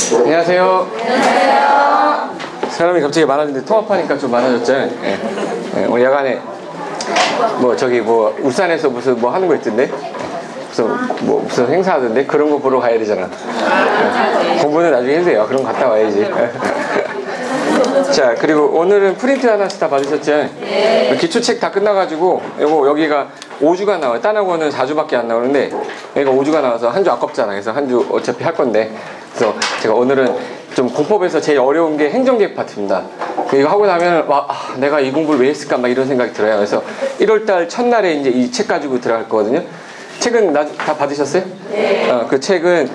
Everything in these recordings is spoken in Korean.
안녕하세요. 안녕하세요. 사람이 갑자기 많아졌는데 통합하니까 좀 많아졌죠. 예. 예, 오늘 야간에 울산에서 무슨 뭐 하는 거 있던데? 무슨 행사 하던데? 그런 거 보러 가야 되잖아. 예. 공부는 나중에 해주세요. 그럼 갔다 와야지. 자, 그리고 오늘은 프린트 하나씩 다 받으셨죠? 네. 기초책 다 끝나가지고 여기가 5주가 나와요. 딴 학원은 4주밖에 안 나오는데 여기가 5주가 나와서 한 주 아깝잖아. 그래서 한 주 어차피 할 건데, 그래서 제가 오늘은 좀 공법에서 제일 어려운 게 행정계획 파트입니다. 이거 하고 나면 내가 이 공부를 왜 했을까 막 이런 생각이 들어요. 그래서 1월달 첫날에 이제 이 책 가지고 들어갈 거거든요. 책은 다 받으셨어요? 네. 그 책은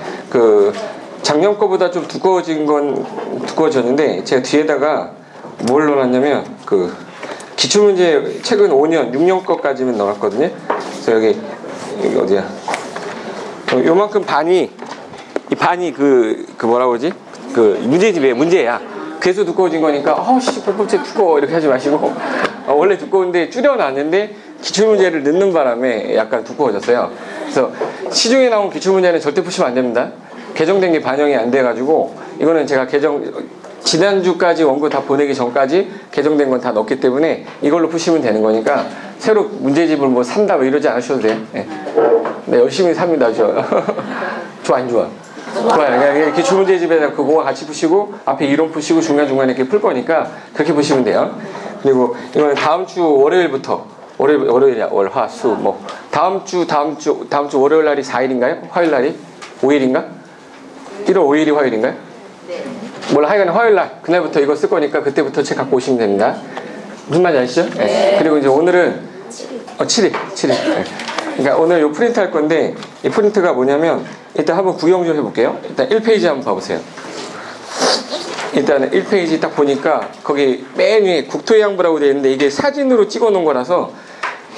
작년 거보다 좀 두꺼워졌는데 제가 뒤에다가 뭘 넣어놨냐면 기출문제 책은 5년, 6년 거까지는 넣어놨거든요. 그래서 여기 어디야? 요만큼 반이 뭐라고 그러지? 문제집이에요. 문제야. 그래서 두꺼워진 거니까 공법책 두꺼워 이렇게 하지 마시고 원래 두꺼운데 줄여놨는데 기출문제를 넣는 바람에 약간 두꺼워졌어요. 그래서 시중에 나온 기출문제는 절대 푸시면 안 됩니다. 개정된 게 반영이 안 돼가지고 이거는 제가 지난주까지 원고 다 보내기 전까지 개정된 건 다 넣었기 때문에 이걸로 푸시면 되는 거니까 새로 문제집을 뭐 산다 이러지 않으셔도 돼요. 네. 네, 열심히 삽니다. 좋아 안 좋아? 좋아요. 그냥 기출문제집에다 그거와 같이 푸시고 앞에 이론 푸시고 중간중간에 이렇게 풀 거니까 그렇게 보시면 돼요. 그리고 이거는 다음 주 월요일부터 월요일이야. 월, 화, 수 다음 주 월요일 날이 4일인가요? 화요일 날이 5일인가? 1월 5일이 화요일인가요? 네. 하여간 화요일날 그날부터 이거 쓸 거니까 그때부터 책 갖고 오시면 됩니다. 무슨 말인지 아시죠? 네. 네. 그리고 이제 오늘은 7일. 네. 그러니까 오늘 요 프린트 할 건데 이 프린트가 뭐냐면 일단 한번 구경 좀 해볼게요. 일단 1페이지 한번 봐보세요. 일단은 1페이지 딱 보니까 거기 맨 위에 국토해양부라고 되어 있는데 이게 사진으로 찍어 놓은 거라서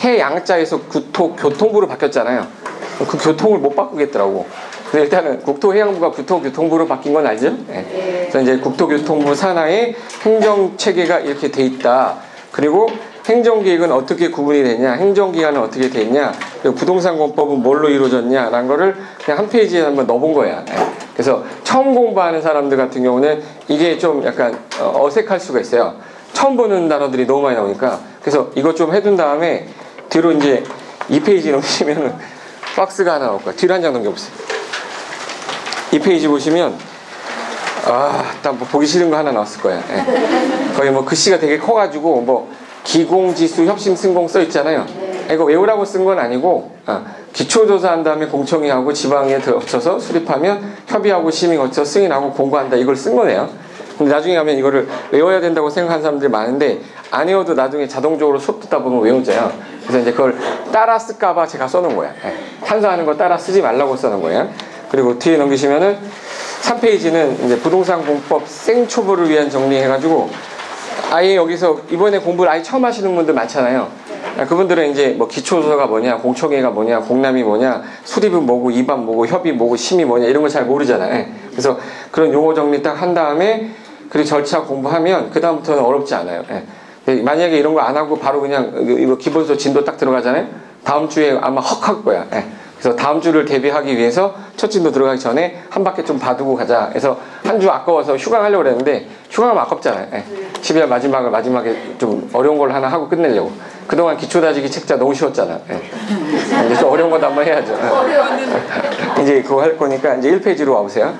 해양자에서 교통부로 바뀌었잖아요. 그 교통을 못 바꾸겠더라고. 근데 일단은 국토해양부가 국토교통부로 바뀐 건 알죠? 네. 그래서 이제 국토교통부 산하에 행정체계가 이렇게 돼 있다. 그리고 행정계획은 어떻게 구분이 되냐, 행정기관은 어떻게 돼 있냐, 그리고 부동산공법은 뭘로 이루어졌냐 라는 거를 그냥 한 페이지에 한번 넣어본 거야. 네. 그래서 처음 공부하는 사람들 같은 경우는 이게 좀 약간 어색할 수가 있어요. 처음 보는 단어들이 너무 많이 나오니까. 그래서 이거 좀 해둔 다음에 뒤로 이제 2페이지 넘기시면 박스가 하나 나올 거야. 뒤로 한 장 넘겨보세요. 이 페이지 보시면 딱 보기 싫은 거 하나 나왔을 거야. 예. 거기 글씨가 되게 커가지고 기공지수 협심승공 써 있잖아요. 이거 외우라고 쓴 건 아니고 기초조사한 다음에 공청회하고 지방에 거쳐서 수립하면 협의하고 심의 거쳐 승인하고 공고한다 이걸 쓴 거네요. 근데 나중에 가면 이거를 외워야 된다고 생각하는 사람들이 많은데 안 외워도 나중에 자동적으로 수업 듣다 보면 외워져요. 그래서 이제 그걸 따라 쓸까봐 제가 써놓은 거야. 탄사하는 거 따라 쓰지 말라고 써놓은 거예요. 그리고 뒤에 넘기시면은 3페이지는 이제 부동산 공법 생초보를 위한 정리해가지고 아예 여기서 이번에 공부를 아예 처음 하시는 분들 많잖아요. 그분들은 이제 기초조사가 뭐냐, 공청회가 뭐냐, 공람이 뭐냐, 수립은 뭐고, 입안 뭐고, 협의 뭐고, 심의 뭐냐 이런 거 잘 모르잖아요. 그래서 그런 용어 정리 딱 한 다음에 그리고 절차 공부하면 그 다음부터는 어렵지 않아요. 만약에 이런 거 안 하고 바로 그냥 이거 기본서 진도 딱 들어가잖아요. 다음 주에 아마 헉 할 거야. 그래서 다음 주를 대비하기 위해서 첫 진도 들어가기 전에 한 바퀴 좀 봐두고 가자. 그래서 한 주 아까워서 휴강하려고 그랬는데 휴강하면 아깝잖아요. 12월 마지막에 좀 어려운 걸 하나 하고 끝내려고. 그동안 기초 다지기 책자 너무 쉬웠잖아. 이제 좀 어려운 것도 한번 해야죠. 이제 그거 할 거니까 이제 1페이지로 와보세요.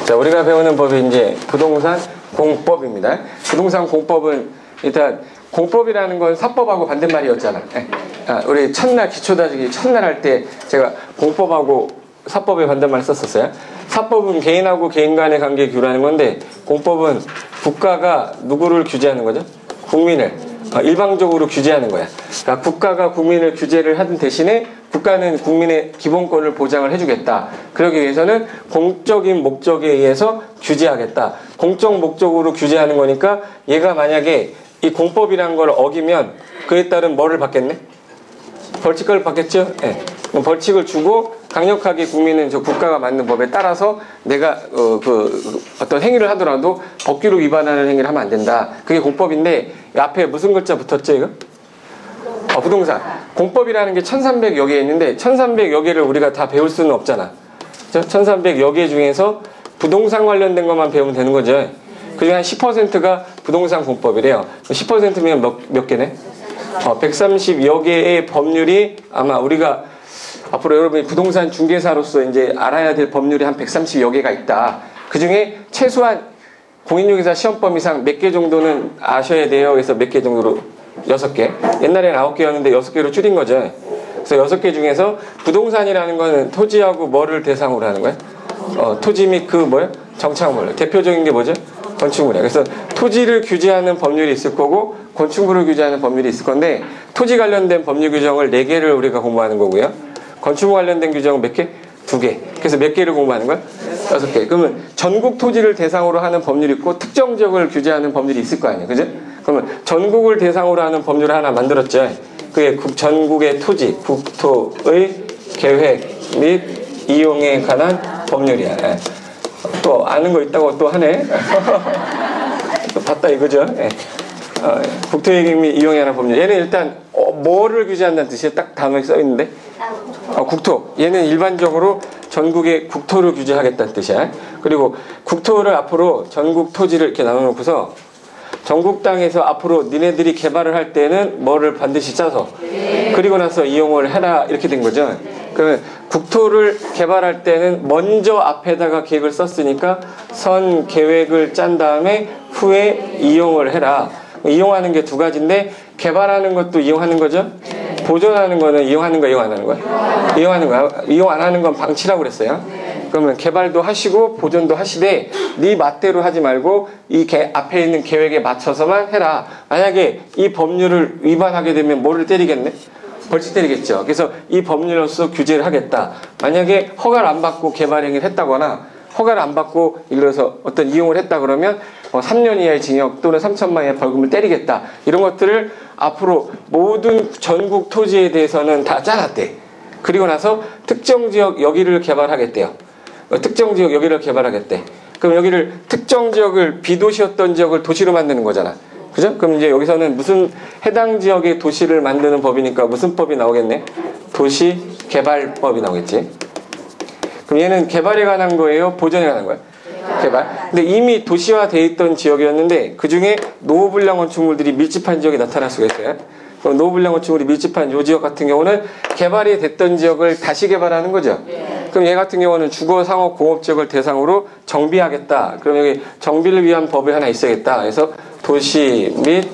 자, 우리가 배우는 법이 이제 부동산 공법입니다. 부동산 공법은 일단 공법이라는 건 사법하고 반대말이었잖아. 우리 첫날 기초다지기 첫날 할 때 제가 공법하고 사법의 반대말 썼었어요. 사법은 개인하고 개인 간의 관계 규라는 건데 공법은 국가가 누구를 규제하는 거죠? 국민을 일방적으로 규제하는 거야. 그러니까 국가가 국민을 규제를 하는 대신에 국가는 국민의 기본권을 보장을 해주겠다. 그러기 위해서는 공적인 목적에 의해서 규제하겠다. 공적 목적으로 규제하는 거니까 얘가 만약에 이 공법이라는 걸 어기면 그에 따른 뭐를 받겠네? 벌칙을 받겠죠? 벌칙을 주고 강력하게 국민은 저 국가가 만든 법에 따라서 내가 어떤 행위를 하더라도 법규를 위반하는 행위를 하면 안 된다. 그게 공법인데 앞에 무슨 글자 붙었죠 이거? 부동산. 공법이라는 게 1300여 개 있는데 1300여 개를 우리가 다 배울 수는 없잖아. 1300여 개 중에서 부동산 관련된 것만 배우면 되는 거죠. 그중에 한 10%가 부동산 공법이래요. 10%면 몇 개네? 130여 개의 법률이 아마 우리가 앞으로 여러분이 부동산 중개사로서 이제 알아야 될 법률이 한 130여 개가 있다. 그 중에 최소한 공인중개사 시험범위상 몇 개 정도는 아셔야 돼요. 그래서 몇 개 정도로 6개. 옛날에는 9개였는데 6개로 줄인 거죠. 그래서 6개 중에서 부동산이라는 거는 토지하고 뭐를 대상으로 하는 거야? 토지 및 그 정착물. 대표적인 게 뭐죠? 건축물이야. 그래서 토지를 규제하는 법률이 있을 거고 건축물을 규제하는 법률이 있을 건데 토지 관련된 법률 규정을 4개를 우리가 공부하는 거고요. 건축물 관련된 규정은 몇 개? 2개. 그래서 몇 개를 공부하는 거야? 6개. 그러면 전국 토지를 대상으로 하는 법률이 있고 특정 지역을 규제하는 법률이 있을 거 아니에요. 그죠? 그러면 전국을 대상으로 하는 법률을 하나 만들었죠. 그게 전국의 토지, 국토의 계획 및 이용에 관한 법률이야. 또 아는 거 있다고 또 하네. 또 봤다 이거죠. 국토의 계획 및 이용에 관한 법률. 얘는 일단 뭐를 규제한다는 뜻이에요. 딱 단어에 써 있는데. 국토. 얘는 일반적으로 전국의 국토를 규제하겠다는 뜻이야. 그리고 국토를 앞으로 전국 토지를 이렇게 나눠놓고서 전국 땅에서 앞으로 니네들이 개발을 할 때는 뭐를 반드시 짜서 그리고 나서 이용을 해라 이렇게 된 거죠. 그러면 국토를 개발할 때는 먼저 앞에다가 계획을 썼으니까 선 계획을 짠 다음에 후에 이용을 해라. 이용하는 게 2가지인데 개발하는 것도 이용하는 거죠. 보존하는 거는 이용하는 거야, 이용 안 하는 거야? 이용하는 거야. 이용 안 하는 건 방치라고 그랬어요. 그러면 개발도 하시고 보존도 하시되 네 맛대로 하지 말고 이 앞에 있는 계획에 맞춰서만 해라. 만약에 이 법률을 위반하게 되면 뭐를 때리겠네? 벌칙 때리겠죠. 그래서 이 법률로서 규제를 하겠다. 만약에 허가를 안 받고 개발 행위를 했다거나 허가를 안 받고 예를 들어서 어떤 이용을 했다 그러면 3년 이하의 징역 또는 3천만 이하의 벌금을 때리겠다. 이런 것들을 앞으로 모든 전국 토지에 대해서는 다 짜놨대. 그리고 나서 특정 지역 여기를 개발하겠대요. 특정 지역 여기를 개발하겠대. 그럼 여기를 특정 지역을 비도시였던 지역을 도시로 만드는 거잖아. 그죠? 그럼 이제 여기서는 무슨 해당 지역의 도시를 만드는 법이니까 무슨 법이 나오겠네? 도시개발법이 나오겠지. 그럼 얘는 개발에 관한 거예요? 보존에 관한 거예요? 개발. 근데 이미 도시화되어 있던 지역이었는데 그 중에 노후불량 건축물들이 밀집한 지역이 나타날 수가 있어요. 그럼 노후불량 건축물이 밀집한 이 지역 같은 경우는 개발이 됐던 지역을 다시 개발하는 거죠. 그럼 얘 같은 경우는 주거, 상업, 공업 지역을 대상으로 정비하겠다. 그럼 여기 정비를 위한 법이 하나 있어야겠다. 그래서 도시 및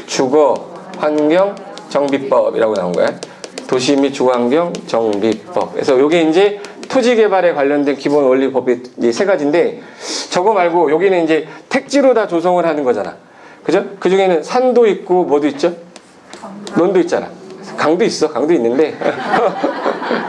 주거 환경 정비법이라고 나온 거야. 도시 및 주거 환경 정비법. 그래서 요게 이제 토지 개발에 관련된 기본 원리 법이 이제 3가지인데 저거 말고 여기는 이제 택지로 다 조성을 하는 거잖아. 그죠? 그 중에는 산도 있고 뭐도 있죠? 논도 있잖아. 강도 있어. 강도 있는데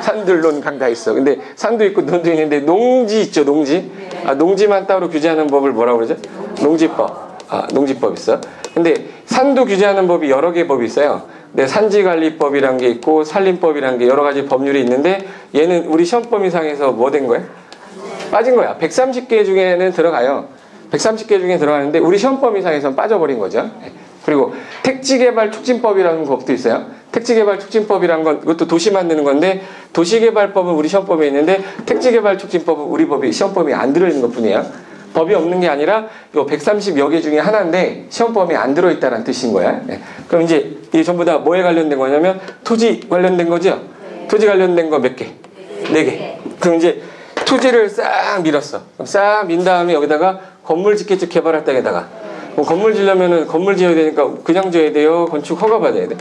산들, 논, 강 다 있어. 근데 산도 있고 논도 있는데 농지 있죠. 농지. 농지만 따로 규제하는 법을 뭐라고 그러죠? 농지법. 농지법 있어. 근데 산도 규제하는 법이 여러 개 법이 있어요. 근데 산지관리법이란 게 있고 산림법이란 게 여러 가지 법률이 있는데 얘는 우리 시험범위상에서 뭐 된 거야? 빠진 거야. 130개 중에는 들어가요. 130개 중에 들어가는데 우리 시험범위상에서는 빠져버린 거죠. 그리고 택지개발촉진법이라는 법도 있어요. 택지개발촉진법이란 건 이것도 도시 만드는 건데 도시개발법은 우리 시험법에 있는데 택지개발촉진법은 우리 법이 시험법에 안 들어있는 것뿐이에요. 법이 없는 게 아니라 요 130여 개 중에 하나인데 시험법에 안 들어있다는 뜻인 거야. 그럼 이제 이게 전부 다 뭐에 관련된 거냐면 토지 관련된 거죠. 토지 관련된 거 몇 개? 4개. 그럼 이제 토지를 싹 밀었어. 싹 민 다음에 여기다가 건물 짓겠지 개발할 땅에다가 뭐 건물 지려면은 건물 지어야 되니까 그냥 지어야 돼요? 건축 허가 받아야 돼?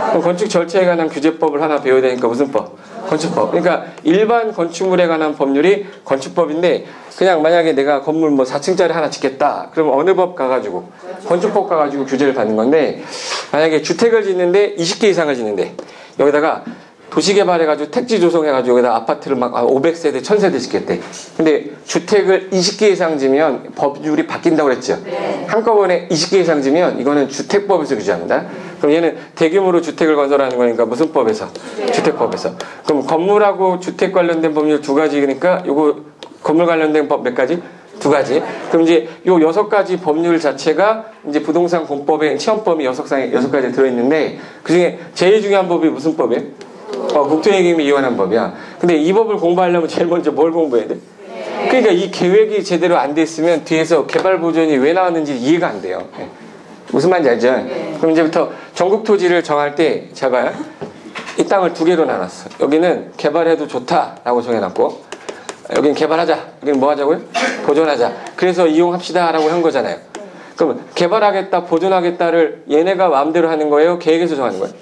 그럼 건축 절차에 관한 규제법을 하나 배워야 되니까 무슨 법? 건축법. 그러니까 일반 건축물에 관한 법률이 건축법인데 그냥 만약에 내가 건물 뭐 4층짜리 하나 짓겠다. 그러면 어느 법 가가지고 건축법 가가지고 규제를 받는 건데 만약에 주택을 짓는데 20개 이상을 짓는데 여기다가 도시개발해가지고 택지 조성해가지고 여기다 아파트를 막 500세대, 1000세대 짓겠대. 근데 주택을 20개 이상 지면 법률이 바뀐다고 그랬죠. 한꺼번에 20개 이상 지면 이거는 주택법에서 규제합니다. 그럼 얘는 대규모로 주택을 건설하는 거니까 무슨 법에서? 주택법에서. 그럼 건물하고 주택 관련된 법률 2가지니까 요거 건물 관련된 법 몇 가지? 두 가지. 그럼 이제 요 6가지 법률 자체가 이제 부동산 공법에 시험법이 6가지 들어있는데 그중에 제일 중요한 법이 무슨 법이에요? 국토행임이 이관한 법이야. 근데 이 법을 공부하려면 제일 먼저 뭘 공부해야 돼? 그러니까 이 계획이 제대로 안 됐으면 뒤에서 개발보전이 왜 나왔는지 이해가 안 돼요. 무슨 말인지 알죠? 그럼 이제부터 전국 토지를 정할 때 제가 이 땅을 2개로 나눴어. 여기는 개발해도 좋다라고 정해놨고 여긴 개발하자. 여기는 뭐 하자고요? 보존하자. 그래서 이용합시다 라고 한 거잖아요. 그럼 개발하겠다, 보존하겠다를 얘네가 마음대로 하는 거예요? 계획에서 정하는 거예요?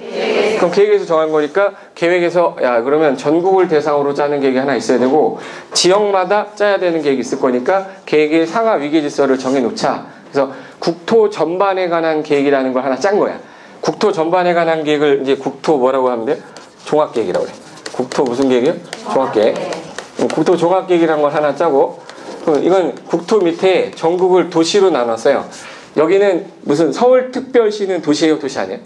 그럼 계획에서 정한 거니까 계획에서 야 그러면 전국을 대상으로 짜는 계획이 하나 있어야 되고 지역마다 짜야 되는 계획이 있을 거니까 계획의 상하 위계 질서를 정해놓자. 그래서 국토 전반에 관한 계획이라는 걸 하나 짠 거야. 국토 전반에 관한 계획을 이제 국토 뭐라고 하면 돼요? 종합계획이라고 그래. 국토 무슨 계획이요? 종합계획. 국토 종합계획이라는 걸 하나 짜고 이건 국토 밑에 전국을 도시로 나눴어요. 여기는 무슨 서울특별시는 도시예요? 도시 아니에요?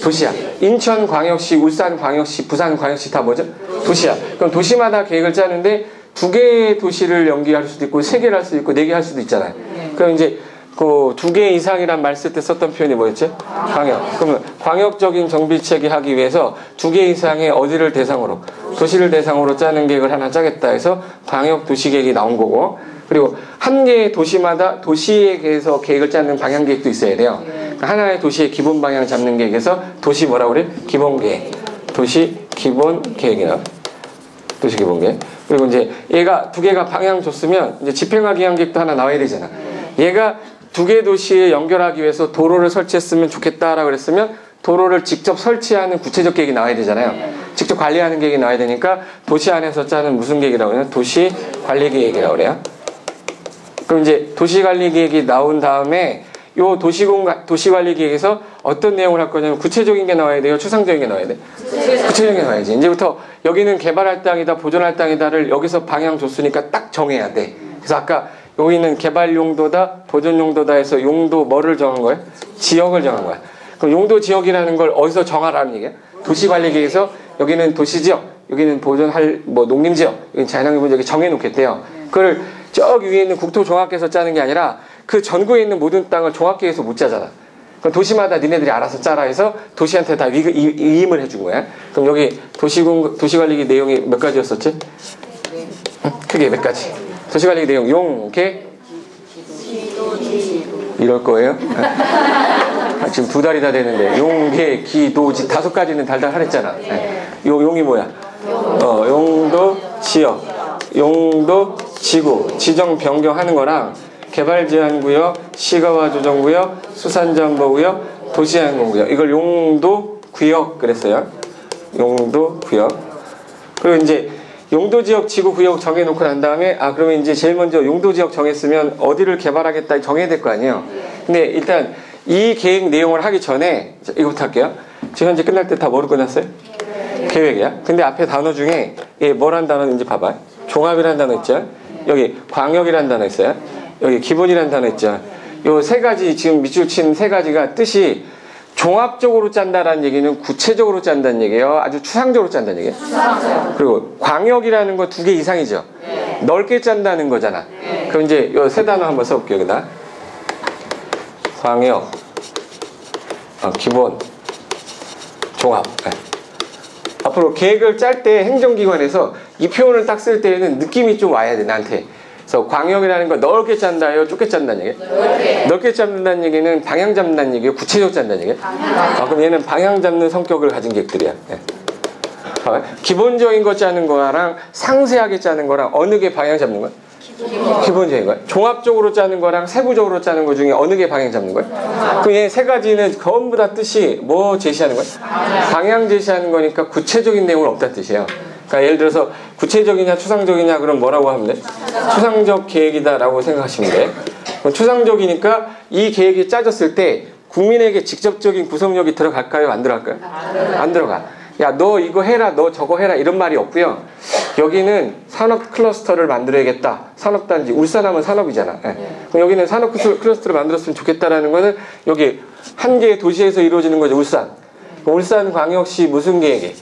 도시야. 인천광역시, 울산광역시, 부산광역시 다 뭐죠? 도시야. 그럼 도시마다 계획을 짜는데 2개의 도시를 연기할 수도 있고 3개를 할 수도 있고 4개 할 수도 있잖아요. 그럼 이제 그 2개 이상이란 말 쓸 때 썼던 표현이 뭐였지? 광역. 그러면 광역적인 정비체계 하기 위해서 2개 이상의 어디를 대상으로 도시를 대상으로 짜는 계획을 하나 짜겠다 해서 광역도시계획이 나온 거고 그리고 한 개의 도시마다 도시에 대해서 계획을 짜는 방향계획도 있어야 돼요. 그러니까 하나의 도시의 기본 방향 잡는 계획에서 도시 뭐라고 그래? 기본계획. 도시 기본계획이나 도시 기본계획. 그리고 이제 얘가 2개가 방향 줬으면 이제 집행화 기한계획도 하나 나와야 되잖아. 얘가 2개 도시에 연결하기 위해서 도로를 설치했으면 좋겠다라고 그랬으면 도로를 직접 설치하는 구체적 계획이 나와야 되잖아요. 직접 관리하는 계획이 나와야 되니까 도시 안에서 짜는 무슨 계획이라고 그래요? 도시관리계획이라고 그래요. 그럼 이제 도시관리계획이 나온 다음에 요 도시관리계획에서 어떤 내용을 할 거냐면 구체적인 게 나와야 돼요? 추상적인 게 나와야 돼? 구체적인 게 나와야지. 이제부터 여기는 개발할 땅이다, 보존할 땅이다를 여기서 방향 줬으니까 딱 정해야 돼. 그래서 아까 여기는 개발 용도다, 보존 용도다 해서 용도 뭐를 정한 거예요? 지역을 정한 거야. 그럼 용도 지역이라는 걸 어디서 정하라는 얘기야? 도시관리계획에서 여기는 도시지역, 여기는 보존할 뭐 농림지역, 여기는 자연환경부 여기 정해놓겠대요. 그걸 저기 위에 있는 국토종합계획에서 짜는 게 아니라 그 전국에 있는 모든 땅을 종합계획에서 못 짜잖아. 그럼 도시마다 니네들이 알아서 짜라 해서 도시한테 다 위임을 해준 거야. 그럼 여기 도시관리계획 내용이 몇 가지였었지? 크게 몇 가지? 도시관리 내용 용, 개? 이럴 거예요? 지금 2달이 다 되는데 용, 개, 기, 도, 지 5가지는 달달 하랬잖아. 요 용이 뭐야? 용도, 지역, 용도, 지구, 지정 변경하는 거랑 개발제한구역, 시가화조정구역, 수산자원보구역, 도시환경구역 이걸 용도구역 그랬어요. 용도구역. 그리고 이제 용도지역 지구구역 정해놓고 난 다음에 그러면 이제 제일 먼저 용도지역 정했으면 어디를 개발하겠다 정해야 될 거 아니에요. 근데 일단 이 계획 내용을 하기 전에 이거부터 할게요. 지금 현재 끝날 때 다 뭐로 끝났어요? 계획이야. 근데 앞에 단어 중에 뭐라는 단어인지 봐봐요. 종합이라는 단어 있죠. 여기 광역이라는 단어 있어요. 여기 기본이라는 단어 있죠. 요 3가지 지금 밑줄 친 3가지가 뜻이 종합적으로 짠다라는 얘기는 구체적으로 짠다는 얘기예요. 아주 추상적으로 짠다는 얘기예요. 그리고 광역이라는 거 2개 이상이죠. 넓게 짠다는 거잖아. 그럼 이제 요 3 단어 한번 써볼게요. 여기다 광역, 기본, 종합. 앞으로 계획을 짤 때 행정기관에서 이 표현을 딱 쓸 때에는 느낌이 좀 와야 돼 나한테. 그래서 광역이라는 걸 넓게 짠다요? 좁게 짠다는 얘기예요? 넓게 잡는다는 얘기는 방향 잡는다는 얘기예요? 구체적 짠다는 얘기예요? 그럼 얘는 방향 잡는 성격을 가진 계획들이야. 기본적인 거 짜는 거랑 상세하게 짜는 거랑 어느 게 방향 잡는 거야? 기본적인 거야. 종합적으로 짜는 거랑 세부적으로 짜는 거 중에 어느 게 방향 잡는 거야? 그럼 얘 3가지는 전부 다 뜻이 뭐 제시하는 거야? 방향 제시하는 거니까 구체적인 내용은 없다는 뜻이에요. 그러니까 예를 들어서 구체적이냐 추상적이냐 그럼 뭐라고 하면 돼? 추상적 계획이다 라고 생각하시면 돼. 그럼 추상적이니까 이 계획이 짜졌을 때 국민에게 직접적인 구성력이 들어갈까요? 안 들어갈까요? 안 들어가. 야 너 이거 해라 너 저거 해라 이런 말이 없고요. 여기는 산업 클러스터를 만들어야겠다. 산업단지 울산하면 산업이잖아. 그럼 여기는 산업 클러스터를 만들었으면 좋겠다라는 거는 여기 한 개의 도시에서 이루어지는 거죠. 울산 광역시 무슨 계획이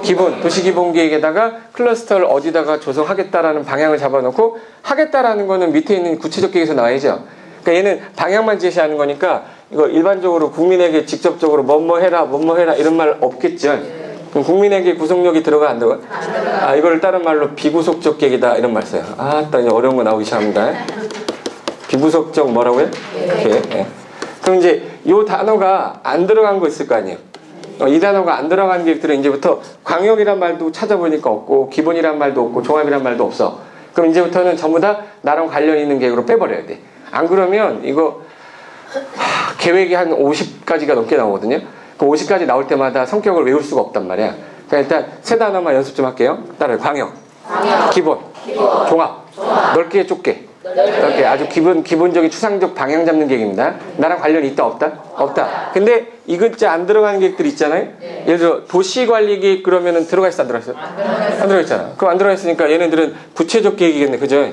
기본, 도시기본계획에다가 클러스터를 어디다가 조성하겠다라는 방향을 잡아놓고 하겠다라는 거는 밑에 있는 구체적 계획에서 나와야죠. 그러니까 얘는 방향만 제시하는 거니까 이거 일반적으로 국민에게 직접적으로 뭐뭐 해라 이런 말 없겠죠. 그럼 국민에게 구속력이 들어가 안 들어가? 아, 이걸 다른 말로 비구속적 계획이다 이런 말 써요. 아, 딱 어려운 거 나오기 시작합니다. 비구속적 뭐라고요? 예. 그럼 이제 이 단어가 안 들어간 거 있을 거 아니에요. 이 단어가 안 들어간 계획들은 이제부터 광역이란 말도 찾아보니까 없고 기본이란 말도 없고 종합이란 말도 없어. 그럼 이제부터는 전부 다 나랑 관련 있는 계획으로 빼버려야 돼. 안 그러면 이거 계획이 한 50가지가 넘게 나오거든요. 그 50가지 나올 때마다 성격을 외울 수가 없단 말이야. 그러니까 일단 세 단어만 연습 좀 할게요. 따라요. 광역, 기본, 종합. 넓게 좁게. 넓게 아주 기본적인 추상적 방향 잡는 계획입니다. 나랑 관련이 있다 없다? 없다. 근데 이 글자 안 들어가는 계획들 있잖아요. 예를 들어 도시관리계획 그러면은 들어가 있어 안 들어가 있어? 안 들어가 있잖아. 그럼 안 들어가 있으니까 얘네들은 구체적 계획이겠네, 그죠?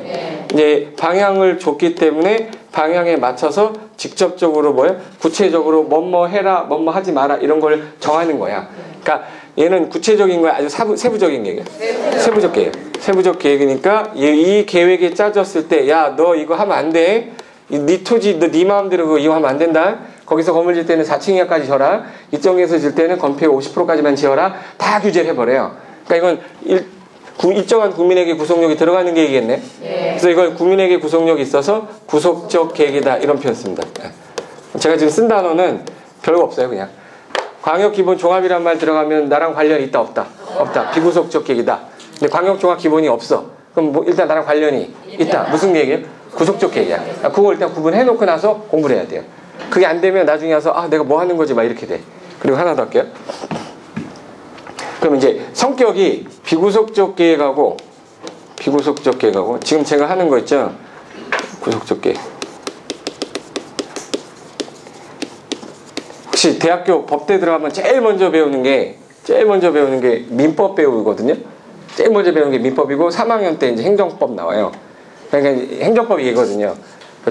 이제 방향을 줬기 때문에 방향에 맞춰서 직접적으로 뭐예요? 구체적으로 뭐뭐 해라, 뭐뭐 하지 마라 이런 걸 정하는 거야. 그러니까 얘는 구체적인 거야, 아주 세부적인 계획이야. 세부적 계획. 세부적 계획이니까 이 계획이 짜졌을 때 야, 너 이거 하면 안 돼. 네 토지, 너 네 마음대로 그거 이용하면 안 된다. 거기서 건물 질 때는 4층 이하까지 지어라. 이쪽에서 질 때는 건폐 50%까지만 지어라. 다 규제를 해버려요. 그러니까 이건 일정한 국민에게 구속력이 들어가는 계획이겠네. 그래서 이걸 국민에게 구속력이 있어서 구속적 계획이다 이런 표현 씁니다. 제가 지금 쓴 단어는 별거 없어요. 그냥 광역 기본 종합이란 말 들어가면 나랑 관련이 있다 없다? 없다. 비구속적 계획이다. 근데 광역 종합 기본이 없어. 그럼 뭐 일단 나랑 관련이 있다. 무슨 계획이에요? 구속적 계획이야. 그걸 일단 구분해놓고 나서 공부를 해야 돼요. 그게 안 되면 나중에 와서 아 내가 뭐 하는 거지 막 이렇게 돼. 그리고 하나 더 할게요. 그럼 이제 성격이 비구속적 계획하고 지금 제가 하는 거 있죠? 구속적 계획. 혹시 대학교 법대 들어가면 제일 먼저 배우는 게 민법 배우거든요. 제일 먼저 배우는 게 민법이고 3학년 때 이제 행정법 나와요. 그러니까 행정법이 이거거든요.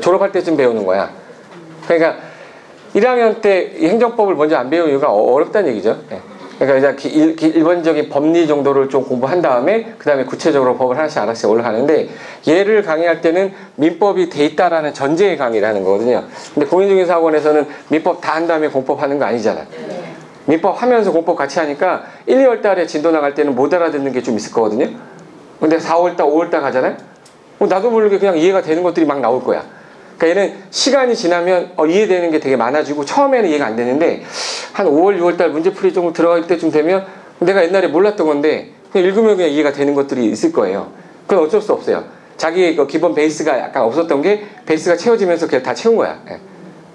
졸업할 때쯤 배우는 거야. 그러니까 1학년 때 행정법을 먼저 안 배우는 이유가 어렵다는 얘기죠. 그러니까 이제 일반적인 법리 정도를 좀 공부한 다음에 그 다음에 구체적으로 법을 하나씩 올라가는데 얘를 강의할 때는 민법이 돼 있다라는 전제의 강의를 하는 거거든요. 근데 공인중개사학원에서는 민법 다 한 다음에 공법 하는 거 아니잖아. 민법 하면서 공법 같이 하니까 1, 2월 달에 진도 나갈 때는 못 알아듣는 게 좀 있을 거거든요. 근데 4월 달, 5월 달 가잖아요. 나도 모르게 그냥 이해가 되는 것들이 막 나올 거야. 그러니까 얘는 시간이 지나면 이해되는 게 되게 많아지고 처음에는 이해가 안 되는데 한 5월, 6월 달 문제풀이 정도 들어갈 때쯤 되면 내가 옛날에 몰랐던 건데 그냥 읽으면 그냥 이해가 되는 것들이 있을 거예요. 그건 어쩔 수 없어요. 자기의 그 기본 베이스가 약간 없었던 게 베이스가 채워지면서 그냥 다 채운 거야.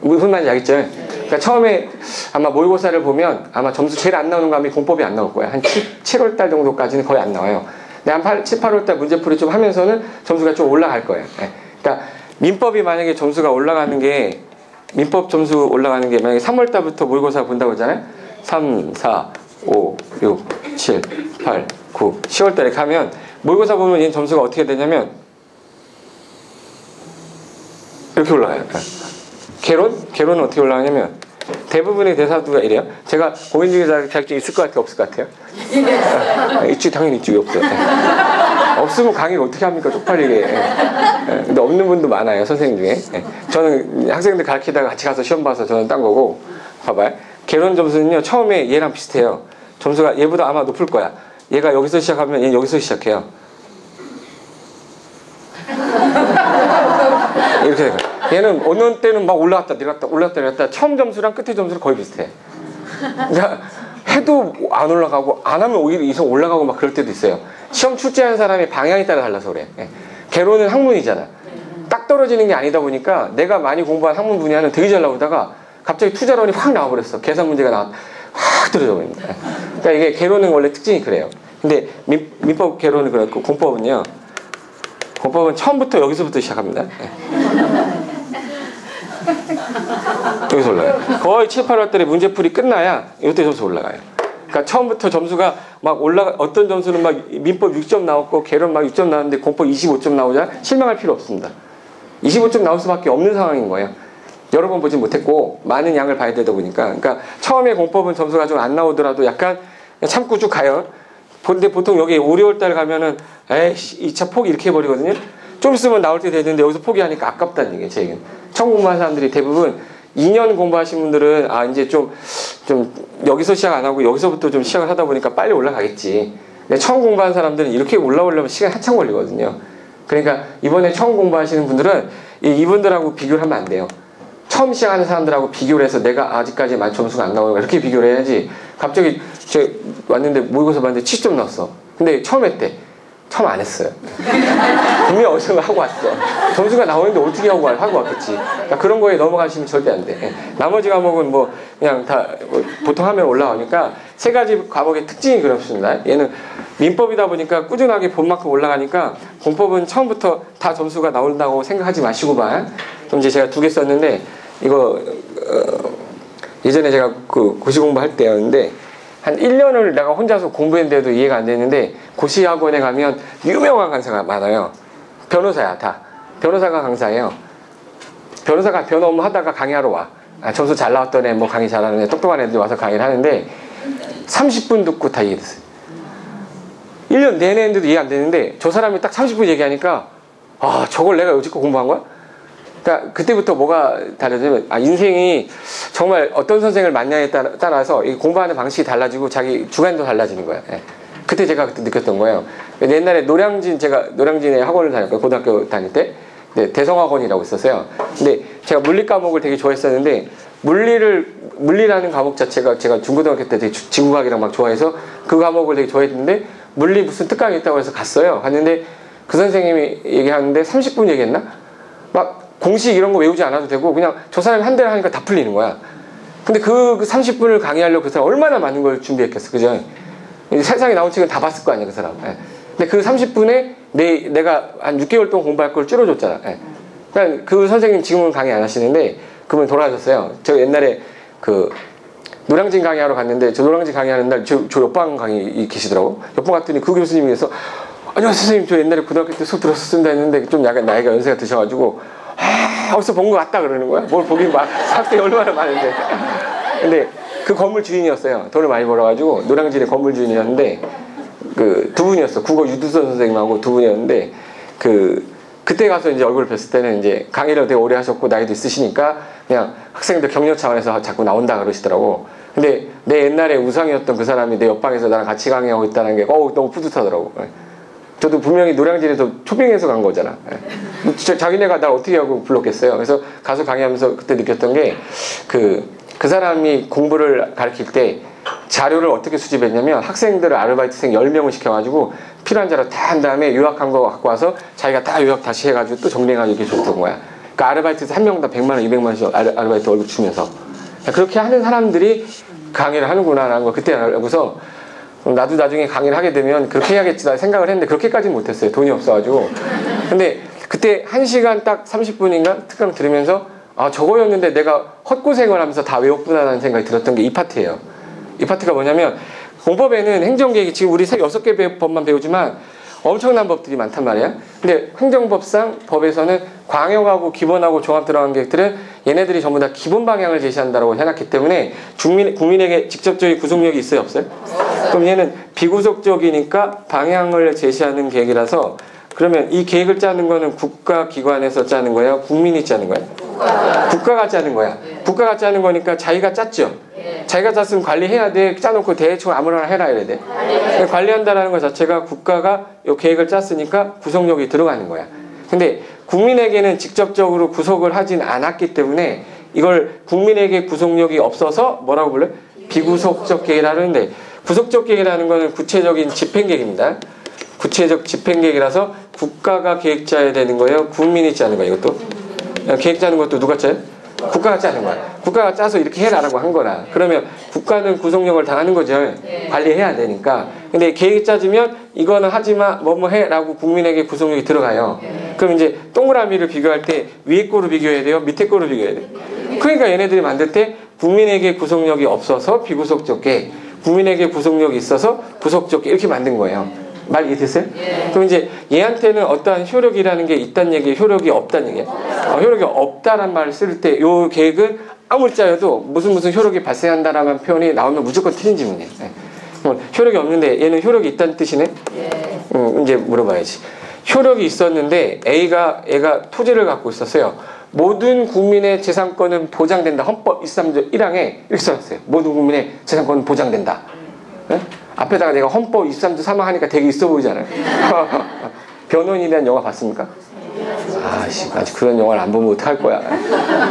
무슨 말인지 알겠죠? 그러니까 처음에 아마 모의고사를 보면 아마 점수 제일 안 나오는 거 하면 공법이 안 나올 거야. 한 7월 달 정도까지는 거의 안 나와요. 근데 한 7, 8월 달 문제풀이 좀 하면서는 점수가 좀 올라갈 거예요. 그러니까 민법이 만약에 점수가 올라가는 게 민법 점수 올라가는 게 만약에 3월 달부터 모의고사 본다고 하잖아요. 3, 4, 5, 6, 7, 8, 9, 10월 달에 가면 모의고사 보면 얘는 점수가 어떻게 되냐면 이렇게 올라가요. 개론은 어떻게 올라가냐면 대부분의 대사두가 이래요. 제가 공인중개사 자격증 있을 것 같아요? 없을 것 같아요? 있지, 당연히 있지. 왜 없어요? 없으면 강의를 어떻게 합니까? 쪽팔리게. 근데 없는 분도 많아요, 선생님 중에. 저는 학생들 가르치다가 같이 가서 시험 봐서 저는 딴 거고. 봐봐요. 개론 점수는요, 처음에 얘랑 비슷해요. 점수가 얘보다 아마 높을 거야. 얘가 여기서 시작하면 얘는 여기서 시작해요. 이렇게 돼요. 얘는 어느 때는 막 올라갔다 내렸다 처음 점수랑 끝에 점수랑 거의 비슷해. 그러니까 해도 안 올라가고 안 하면 오히려 이성 올라가고 막 그럴 때도 있어요. 시험 출제하는 사람이 방향에 따라 달라서 그래. 개론은 학문이잖아. 딱 떨어지는 게 아니다 보니까 내가 많이 공부한 학문 분야는 되게 잘 나오다가 갑자기 투자론이 확 나와버렸어. 계산 문제가 확 떨어져 버립니다. 그러니까 이게 개론은 원래 특징이 그래요. 근데 민법 개론은 그렇고 공법은 처음부터 여기서부터 시작합니다. 여기서 올라가요. 거의 7, 8월 달에 문제풀이 끝나야 이때 점수 올라가요. 그러니까 처음부터 점수가 막 어떤 점수는 막 민법 6점 나왔고 개론 막 6점 나왔는데 공법 25점 나오자 실망할 필요 없습니다. 25점 나올 수밖에 없는 상황인 거예요. 여러 번 보진 못했고 많은 양을 봐야 되다 보니까. 그러니까 처음에 공법은 점수가 좀 안 나오더라도 약간 참고 쭉 가요. 근데 보통 여기 5, 6월달 가면은 에이씨 이 차 포기 이렇게 해버리거든요. 좀 있으면 나올 때 되는데 여기서 포기하니까 아깝다는 얘기예요. 제 얘기는. 처음 공부하는 사람들이 대부분 2년 공부하신 분들은 아 이제 좀 여기서 시작 안 하고 여기서부터 좀 시작을 하다 보니까 빨리 올라가겠지. 근데 처음 공부하는 사람들은 이렇게 올라오려면 시간이 한참 걸리거든요. 그러니까 이번에 처음 공부하시는 분들은 이분들하고 비교를 하면 안 돼요. 처음 시작하는 사람들하고 비교를 해서 내가 아직까지 점수가 안 나오니까 이렇게 비교를 해야지. 갑자기 제가 왔는데 모의고사 봤는데 70점 나왔어. 근데 처음 했대. 처음 안 했어요. 분명히 어디서 하고 왔어. 점수가 나오는데 어떻게 하고 왔겠지. 그러니까 그런 거에 넘어가시면 절대 안 돼. 나머지 과목은 뭐 그냥 다 보통 하면 올라가니까 세 가지 과목의 특징이 그렇습니다. 얘는 민법이다 보니까 꾸준하게 본만큼 올라가니까 공법은 처음부터 다 점수가 나온다고 생각하지 마시고만. 그럼 이제 제가 2개 썼는데 이거 예전에 제가 그 고시 공부할 때였는데 한 1년을 내가 혼자서 공부했는데도 이해가 안 되는데 고시학원에 가면 유명한 강사가 많아요. 변호사야 다. 변호사가 강사예요. 변호사가 변호 업무 하다가 강의하러 와. 점수 잘 나왔던 애, 뭐 강의 잘하는 애, 똑똑한 애들이 와서 강의를 하는데 30분 듣고 다 이해됐어요. 1년 내내 했는데도 이해 안 되는데 저 사람이 딱 30분 얘기하니까 아 저걸 내가 여지껏 공부한 거야? 그러니까 그때부터 뭐가 다르냐면 인생이 정말 어떤 선생을 만나에 따라서 공부하는 방식이 달라지고 자기 주관도 달라지는 거야. 예. 그때 제가 그때 느꼈던 거예요. 옛날에 제가 노량진에 학원을 다녔거든요. 고등학교 다닐 때. 네, 대성학원이라고 있었어요. 근데 제가 물리 과목을 되게 좋아했었는데 물리라는 과목 자체가 제가 중고등학교 때 되게 지구과학이랑 막 좋아해서 그 과목을 되게 좋아했는데 물리 무슨 특강이 있다고 해서 갔어요. 갔는데 그 선생님이 얘기하는데 30분 얘기했나? 막 공식 이런 거 외우지 않아도 되고 그냥 저 사람이 한 대를 하니까 다 풀리는 거야. 근데 그 30분을 강의하려고 그 사람 얼마나 많은 걸 준비했겠어. 그죠? 세상에 나온 책은 다 봤을 거 아니야 그 사람. 예. 근데 그 30분에 내가 한 6개월 동안 공부할 걸 줄여줬잖아. 예. 그러니까 그 선생님 지금은 강의 안 하시는데 그분 돌아가셨어요. 제가 옛날에 그 노량진 강의하러 갔는데 저 노량진 강의하는 날 저 옆방 강의 계시더라고. 옆방 갔더니 그 교수님께서 안녕하세요 선생님 저 옛날에 고등학교 때 수업 들었었습니다 했는데 좀 약간 나이가 연세가 드셔가지고 어디서 본 것 같다 그러는 거야. 뭘 보긴 학생이 얼마나 많은데. 근데 그 건물 주인이었어요. 돈을 많이 벌어가지고 노량진의 건물 주인이었는데 그 2분이었어. 국어 유두선 선생님하고 2분이었는데 그때 가서 이제 얼굴 뵀을 때는 이제 강의를 되게 오래 하셨고 나이도 있으시니까 그냥 학생들 격려 차원에서 자꾸 나온다 그러시더라고. 근데 내 옛날에 우상이었던 그 사람이 내 옆방에서 나랑 같이 강의하고 있다는 게 너무 뿌듯하더라고. 저도 분명히 노량진에서 초빙해서 간 거잖아. 자기네가 날 어떻게 하고 불렀겠어요. 그래서 가서 강의하면서 그때 느꼈던 게 그 사람이 공부를 가르칠 때 자료를 어떻게 수집했냐면 학생들을 아르바이트생 10명을 시켜가지고 필요한 자료 다 한 다음에 요약한 거 갖고 와서 자기가 다 요약 다시 해가지고 또 정리해가지고 이렇게 줬던 거야. 그러니까 아르바이트에서 한 명당 100만 원, 200만 원씩 아르바이트 월급 주면서 그렇게 하는 사람들이 강의를 하는구나라는 걸 그때 알고서 나도 나중에 강의를 하게 되면 그렇게 해야겠지 생각을 했는데 그렇게까지는 못했어요. 돈이 없어가지고. 근데 그때 1시간 딱 30분인가 특강 들으면서 아 저거였는데 내가 헛고생을 하면서 다 외웠구나라는 생각이 들었던 게 이 파트예요. 이 파트가 뭐냐면 공법에는 행정계획이 지금 우리 6개 법만 배우지만 엄청난 법들이 많단 말이야. 근데 행정법상 법에서는 광역하고 기본하고 종합 들어간 계획들은 얘네들이 전부 다 기본 방향을 제시한다고 해놨기 때문에 국민에게 직접적인 구속력이 있어요 없어요? 그럼 얘는 비구속적이니까 방향을 제시하는 계획이라서 그러면 이 계획을 짜는 거는 국가기관에서 짜는 거야? 국민이 짜는 거야? 국가가 짜는 거야. 국가가 짜는 거니까 자기가 짰죠. 자기가 짰으면 관리해야 돼. 짜놓고 대충 아무나 해라 이래야 돼. 관리한다는 것 자체가 국가가 이 계획을 짰으니까 구속력이 들어가는 거야. 근데 국민에게는 직접적으로 구속을 하진 않았기 때문에 이걸 국민에게 구속력이 없어서 뭐라고 불러요? 비구속적 계획이라는데 구속적 계획이라는 거는 구체적인 집행계획입니다. 구체적 집행계획이라서 국가가 계획 짜야 되는 거예요? 국민이 짜는 거예요? 이것도? 계획 짜는 것도 누가 짜요? 국가가 짜는 거야. 국가가 짜서 이렇게 해라라고 한 거라. 그러면 국가는 구속력을 당하는 거죠. 관리해야 되니까. 근데 계획 짜지면 이거는 하지마 뭐뭐 해라고 국민에게 구속력이 들어가요. 그럼 이제 동그라미를 비교할 때 위에 거로 비교해야 돼요? 밑에 거로 비교해야 돼요? 그러니까 얘네들이 만들 때 국민에게 구속력이 없어서 비구속적 계획, 국민에게 구속력이 있어서 구속적 계획 이렇게 만든 거예요. 말 이해됐어요? 그럼 이제 얘한테는 어떠한 효력이라는 게 있다는 얘기예요? 효력이 없다는 얘기예요? 효력이 없다란 말을 쓸 때 요 계획은 아무리 짜여도 무슨 효력이 발생한다라는 표현이 나오면 무조건 틀린 질문이에요. 효력이 없는데 얘는 효력이 있다는 뜻이네? 이제 물어봐야지. 효력이 있었는데 얘가 토지를 갖고 있었어요. 모든 국민의 재산권은 보장된다. 헌법 23조 1항에 이렇게 써놨어요. 모든 국민의 재산권은 보장된다. 네? 앞에다가 내가 헌법 23조 3항 하니까 되게 있어 보이잖아요. 변호인에 대한 영화 봤습니까? 아직 그런 영화를 안 보면 어떡할 거야.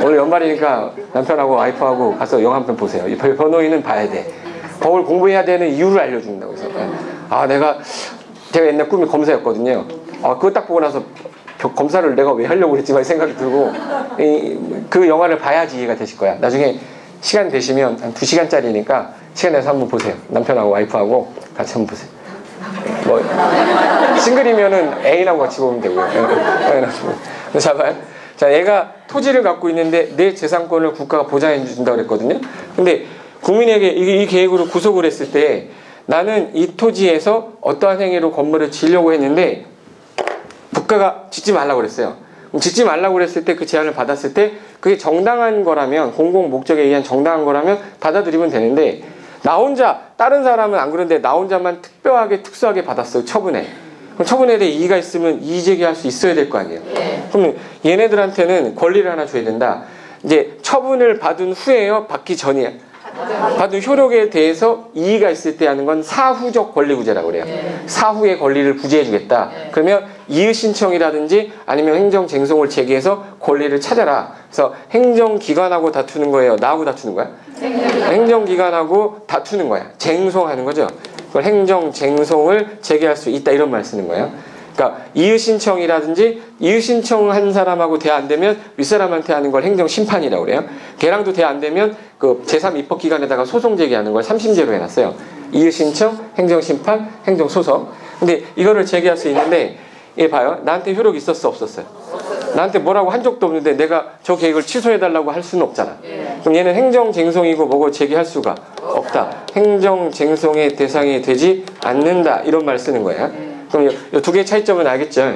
오늘 연말이니까 남편하고 와이프하고 가서 영화 한 편 보세요. 변호인은 봐야 돼. 법을 공부해야 되는 이유를 알려준다고 해서. 제가 옛날 꿈이 검사였거든요. 그거 딱 보고 나서 검사를 내가 왜 하려고 그랬지만 생각이 들고, 그 영화를 봐야지 이해가 되실 거야. 나중에 시간 되시면 한 2시간짜리니까 시간 내서 한번 보세요. 남편하고 와이프하고 같이 한번 보세요. 싱글이면은 애인하고 같이 보면 되고요. 자, 봐요. 자, 얘가 토지를 갖고 있는데 내 재산권을 국가가 보장해 준다고 그랬거든요. 근데 국민에게 이 계획으로 구속을 했을 때 나는 이 토지에서 어떠한 행위로 건물을 지으려고 했는데 국가가 짓지 말라고 그랬어요. 짓지 말라고 그랬을 때 그 제안을 받았을 때 그게 정당한 거라면, 공공 목적에 의한 정당한 거라면 받아들이면 되는데, 나 혼자, 다른 사람은 안 그런데 나 혼자만 특수하게 받았어요. 처분에. 그럼 처분에 대해 이의가 있으면 이의 제기할 수 있어야 될 거 아니에요. 그럼 얘네들한테는 권리를 하나 줘야 된다. 이제 처분을 받은 후에요, 받기 전이에요. 받은 효력에 대해서 이의가 있을 때 하는 건 사후적 권리구제라고 그래요. 사후의 권리를 구제해 주겠다. 그러면 이의 신청이라든지 아니면 행정쟁송을 제기해서 권리를 찾아라. 그래서 행정기관하고 다투는 거예요? 나하고 다투는 거야? 행정기관하고 다투는 거야. 쟁송하는 거죠. 그걸 행정쟁송을 제기할 수 있다, 이런 말 쓰는 거예요. 그러니까 이의신청이라든지, 이의신청한 사람하고 대화 안 되면 윗사람한테 하는 걸 행정심판이라고 그래요. 걔랑도 대화 안 되면 그 제3입법기관에다가 소송 제기하는 걸 3심제로 해놨어요. 이의신청, 행정심판, 행정소송. 근데 이거를 제기할 수 있는데, 얘 봐요. 나한테 효력이 있었어, 없었어요? 나한테 뭐라고 한 적도 없는데 내가 저 계획을 취소해달라고 할 수는 없잖아. 그럼 얘는 행정쟁송이고 뭐고 제기할 수가 없다. 행정쟁송의 대상이 되지 않는다, 이런 말 쓰는 거예요. 그럼 이 두 개의 차이점은 알겠죠?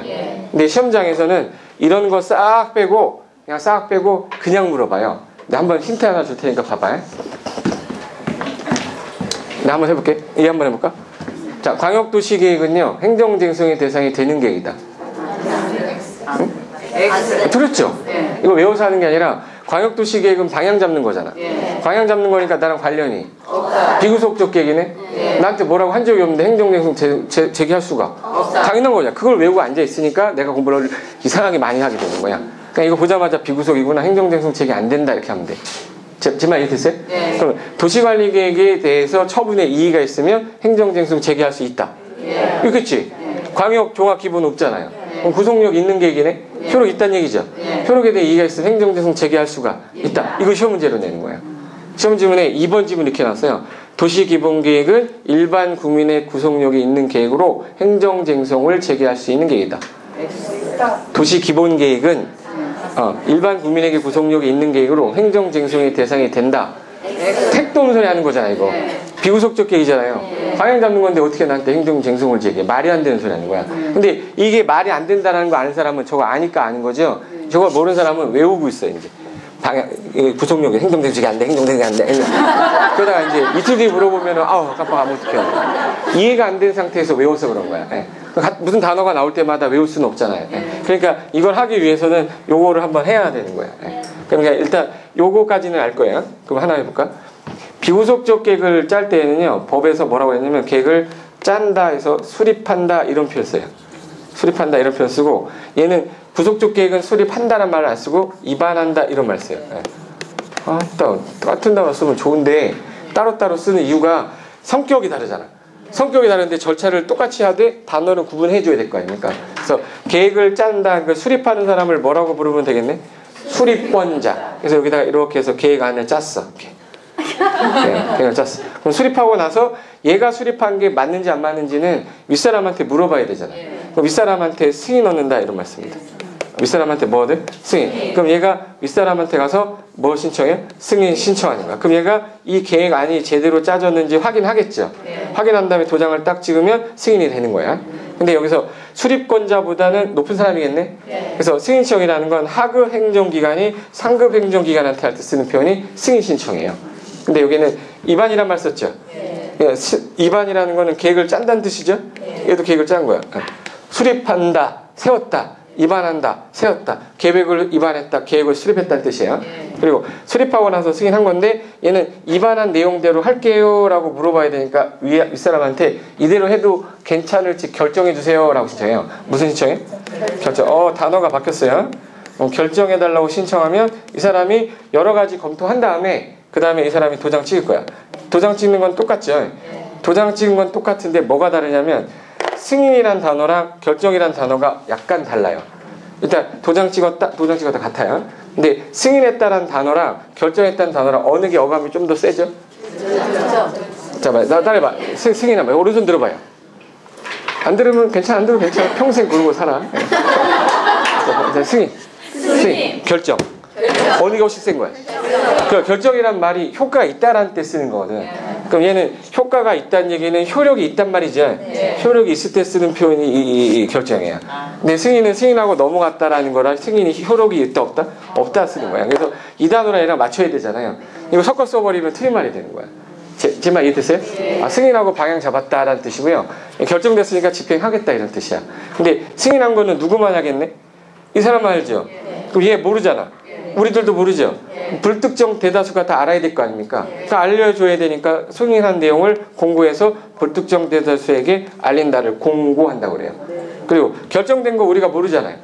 근데 시험장에서는 이런 거 싹 빼고, 그냥 싹 빼고 그냥 물어봐요. 근데 한번 힌트 하나 줄 테니까 봐봐요. 나 한번 해볼게. 이해 한번 해볼까? 자, 광역도시계획은요, 행정쟁송의 대상이 되는 계획이다. 응? 들었죠? 이거 외워서 하는 게 아니라 광역도시계획은 방향 잡는 거잖아. 방향 잡는 거니까 나랑 관련이 비구속적 계획이네. 나한테 뭐라고 한 적이 없는데 행정쟁송 제기할 수가 당연한 거잖아. 그걸 외우고 앉아있으니까 내가 공부를 이상하게 많이 하게 되는 거야. 그러니까 이거 보자마자 비구속이구나, 행정쟁송 제기 안 된다, 이렇게 하면 돼. 제 말 이해됐어요? 그럼 도시관리계획에 대해서 처분에 이의가 있으면 행정쟁송 제기할 수 있다. 그렇겠지? 광역 종합 기본 없잖아요. 그럼 구속력 있는 계획이네? 효력 있다는 얘기죠? 효력에 대해 이의가 있으면 행정쟁송 제기할 수가 있다. 이거 시험 문제로 내는 거예요. 시험 지문에 2번 지문 이렇게 놨어요. 도시기본계획은 일반 국민의 구속력이 있는 계획으로 행정쟁송을 제기할 수 있는 계획이다. 도시기본계획은 일반 국민에게 구속력이 있는 계획으로 행정쟁송의 대상이 된다. 택도 없는 소리 하는 거잖아, 이거. 비구속적 계획이잖아요. 방향 잡는 건데 어떻게 나한테 행정쟁송을 제기해? 말이 안 되는 소리 하는 거야. 근데 이게 말이 안 된다는 거 아는 사람은 저거 아니까 아는 거죠. 저거 모르는 사람은 외우고 있어요, 이제. 방향, 구속력이 행정쟁송이 안 돼, 행정쟁송이 안 돼. 그러다가 이제 이틀 뒤에 물어보면은, 깜빡하면 어떡해. 이해가 안 된 상태에서 외워서 그런 거야. 무슨 단어가 나올 때마다 외울 수는 없잖아요. 그러니까 이걸 하기 위해서는 요거를 한번 해야 되는 거야. 그러니까 일단 요거까지는 알 거예요. 그럼 하나 해볼까? 비구속적 계획을 짤 때에는요, 법에서 뭐라고 했냐면 계획을 짠다 해서 수립한다, 이런 표현 써요. 수립한다, 이런 표현 쓰고, 얘는 구속적 계획은 수립한다는 말을 안 쓰고 입안한다, 이런 말 써요. 같은 단어 쓰면 좋은데 따로따로 쓰는 이유가 성격이 다르잖아. 성격이 다른데 절차를 똑같이 하되 단어를 구분해 줘야 될 거 아닙니까? 그래서 계획을 짠다, 그 수립하는 사람을 뭐라고 부르면 되겠네? 수립권자. 그래서 여기다가 이렇게 해서 계획안을 짰어. 이렇게. 계획을 짰어. 그럼 수립하고 나서 얘가 수립한 게 맞는지 안 맞는지는 윗사람한테 물어봐야 되잖아요. 그럼 윗사람한테 승인 얻는다, 이런 말씀입니다. 윗사람한테 뭐든? 승인. 그럼 얘가 윗사람한테 가서 뭐 신청해? 승인 신청하는 거야. 그럼 얘가 이 계획안이 제대로 짜졌는지 확인하겠죠. 확인한 다음에 도장을 딱 찍으면 승인이 되는 거야. 근데 여기서 수립권자보다는 높은 사람이겠네? 그래서 승인 신청이라는 건 하급 행정기관이 상급 행정기관한테 할 때 쓰는 표현이 승인 신청이에요. 근데 여기는 입안이란 말 썼죠? 입안이라는 거는 계획을 짠다는 뜻이죠. 얘도 계획을 짠 거야. 수립한다, 세웠다, 입안한다, 세웠다. 계획을 입안했다, 계획을 수립했다는 뜻이에요. 그리고 수립하고 나서 승인한 건데 얘는 입안한 내용대로 할게요 라고 물어봐야 되니까 윗사람한테 이대로 해도 괜찮을지 결정해 주세요 라고 신청해요. 무슨 신청해? 결정. 단어가 바뀌었어요. 결정해 달라고 신청하면 이 사람이 여러 가지 검토한 다음에 그 다음에 이 사람이 도장 찍을 거야. 도장 찍는 건 똑같죠. 도장 찍은 건 똑같은데 뭐가 다르냐면 승인이란 단어랑 결정이란 단어가 약간 달라요. 일단 도장 찍었다 같아요. 근데 승인했다란 단어랑 결정했다는 단어랑 어느 게 어감이 좀 더 세죠? 자, 나 따라해봐. 승인해봐. 오른손 들어봐요. 안 들으면 괜찮아, 안 들으면 괜찮아. 평생 그러고 살아. 자, 승인, 결정. 어느 게 훨씬 센 거야? 결정이란 말이 효과가 있다라는 때 쓰는 거거든. 그럼 얘는 효과가 있다는 얘기는 효력이 있단 말이죠. 효력이 있을 때 쓰는 표현이 이 결정이야. 근데 승인은 승인하고 넘어갔다라는 거랑 승인이 효력이 있다 없다? 없다 쓰는 거야. 그래서 이 단어랑 얘랑 맞춰야 되잖아요. 이거 섞어 써버리면 틀린 말이 되는 거야. 제 말 이해됐어요? 승인하고 방향 잡았다라는 뜻이고요. 결정됐으니까 집행하겠다 이런 뜻이야. 근데 승인한 거는 누구만 하겠네? 이 사람만 알죠? 그럼 얘 모르잖아. 우리들도 모르죠. 불특정 대다수가 다 알아야 될 거 아닙니까? 그러니까 알려줘야 되니까 승인한 내용을 공고해서 불특정 대다수에게 알린다를 공고한다고 그래요. 그리고 결정된 거 우리가 모르잖아요.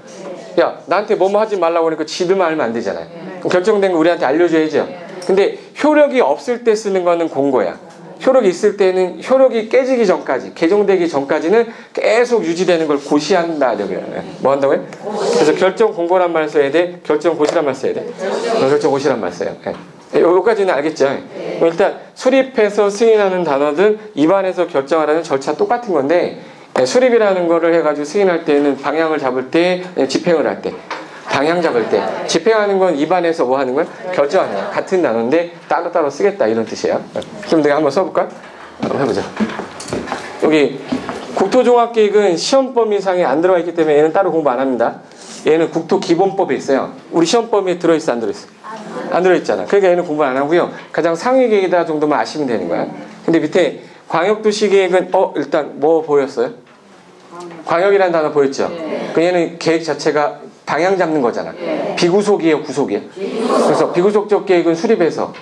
야, 나한테 뭐뭐 하지 말라고 하니까 지들만 알면 안 되잖아요. 그럼 결정된 거 우리한테 알려줘야죠. 근데 효력이 없을 때 쓰는 거는 공고야. 효력이 있을 때는 효력이 깨지기 전까지, 개정되기 전까지는 계속 유지되는 걸 고시한다. 뭐 한다고요? 그래서 결정 공고란 말 써야 돼? 결정 고시란 말 써야 돼? 결정 고시란 말 써요. 여기까지는 알겠죠? 일단 수립해서 승인하는 단어든 입안에서 결정하라는 절차 똑같은 건데 수립이라는 거를 해가지고 승인할 때는 방향을 잡을 때, 집행을 할 때 방향 잡을 때 집행하는 건 입안에서 뭐 하는 거야? 결정하는 거야. 같은 단어인데 따로따로 쓰겠다 이런 뜻이에요. 그럼 내가 한번 써볼까? 한번 해보자. 여기 국토종합계획은 시험 범위상에 안 들어가 있기 때문에 얘는 따로 공부 안 합니다. 얘는 국토기본법에 있어요. 우리 시험 범위에 들어있어 안 들어있어? 안 들어있잖아. 그러니까 얘는 공부 안 하고요. 가장 상위 계획이다 정도만 아시면 되는 거야. 근데 밑에 광역도시계획은 일단 뭐 보였어요? 광역이라는 단어 보였죠? 그 얘는 계획 자체가 방향 잡는 거잖아. 비구속이에요, 구속이에요? 그래서 비구속적 계획은 수립해서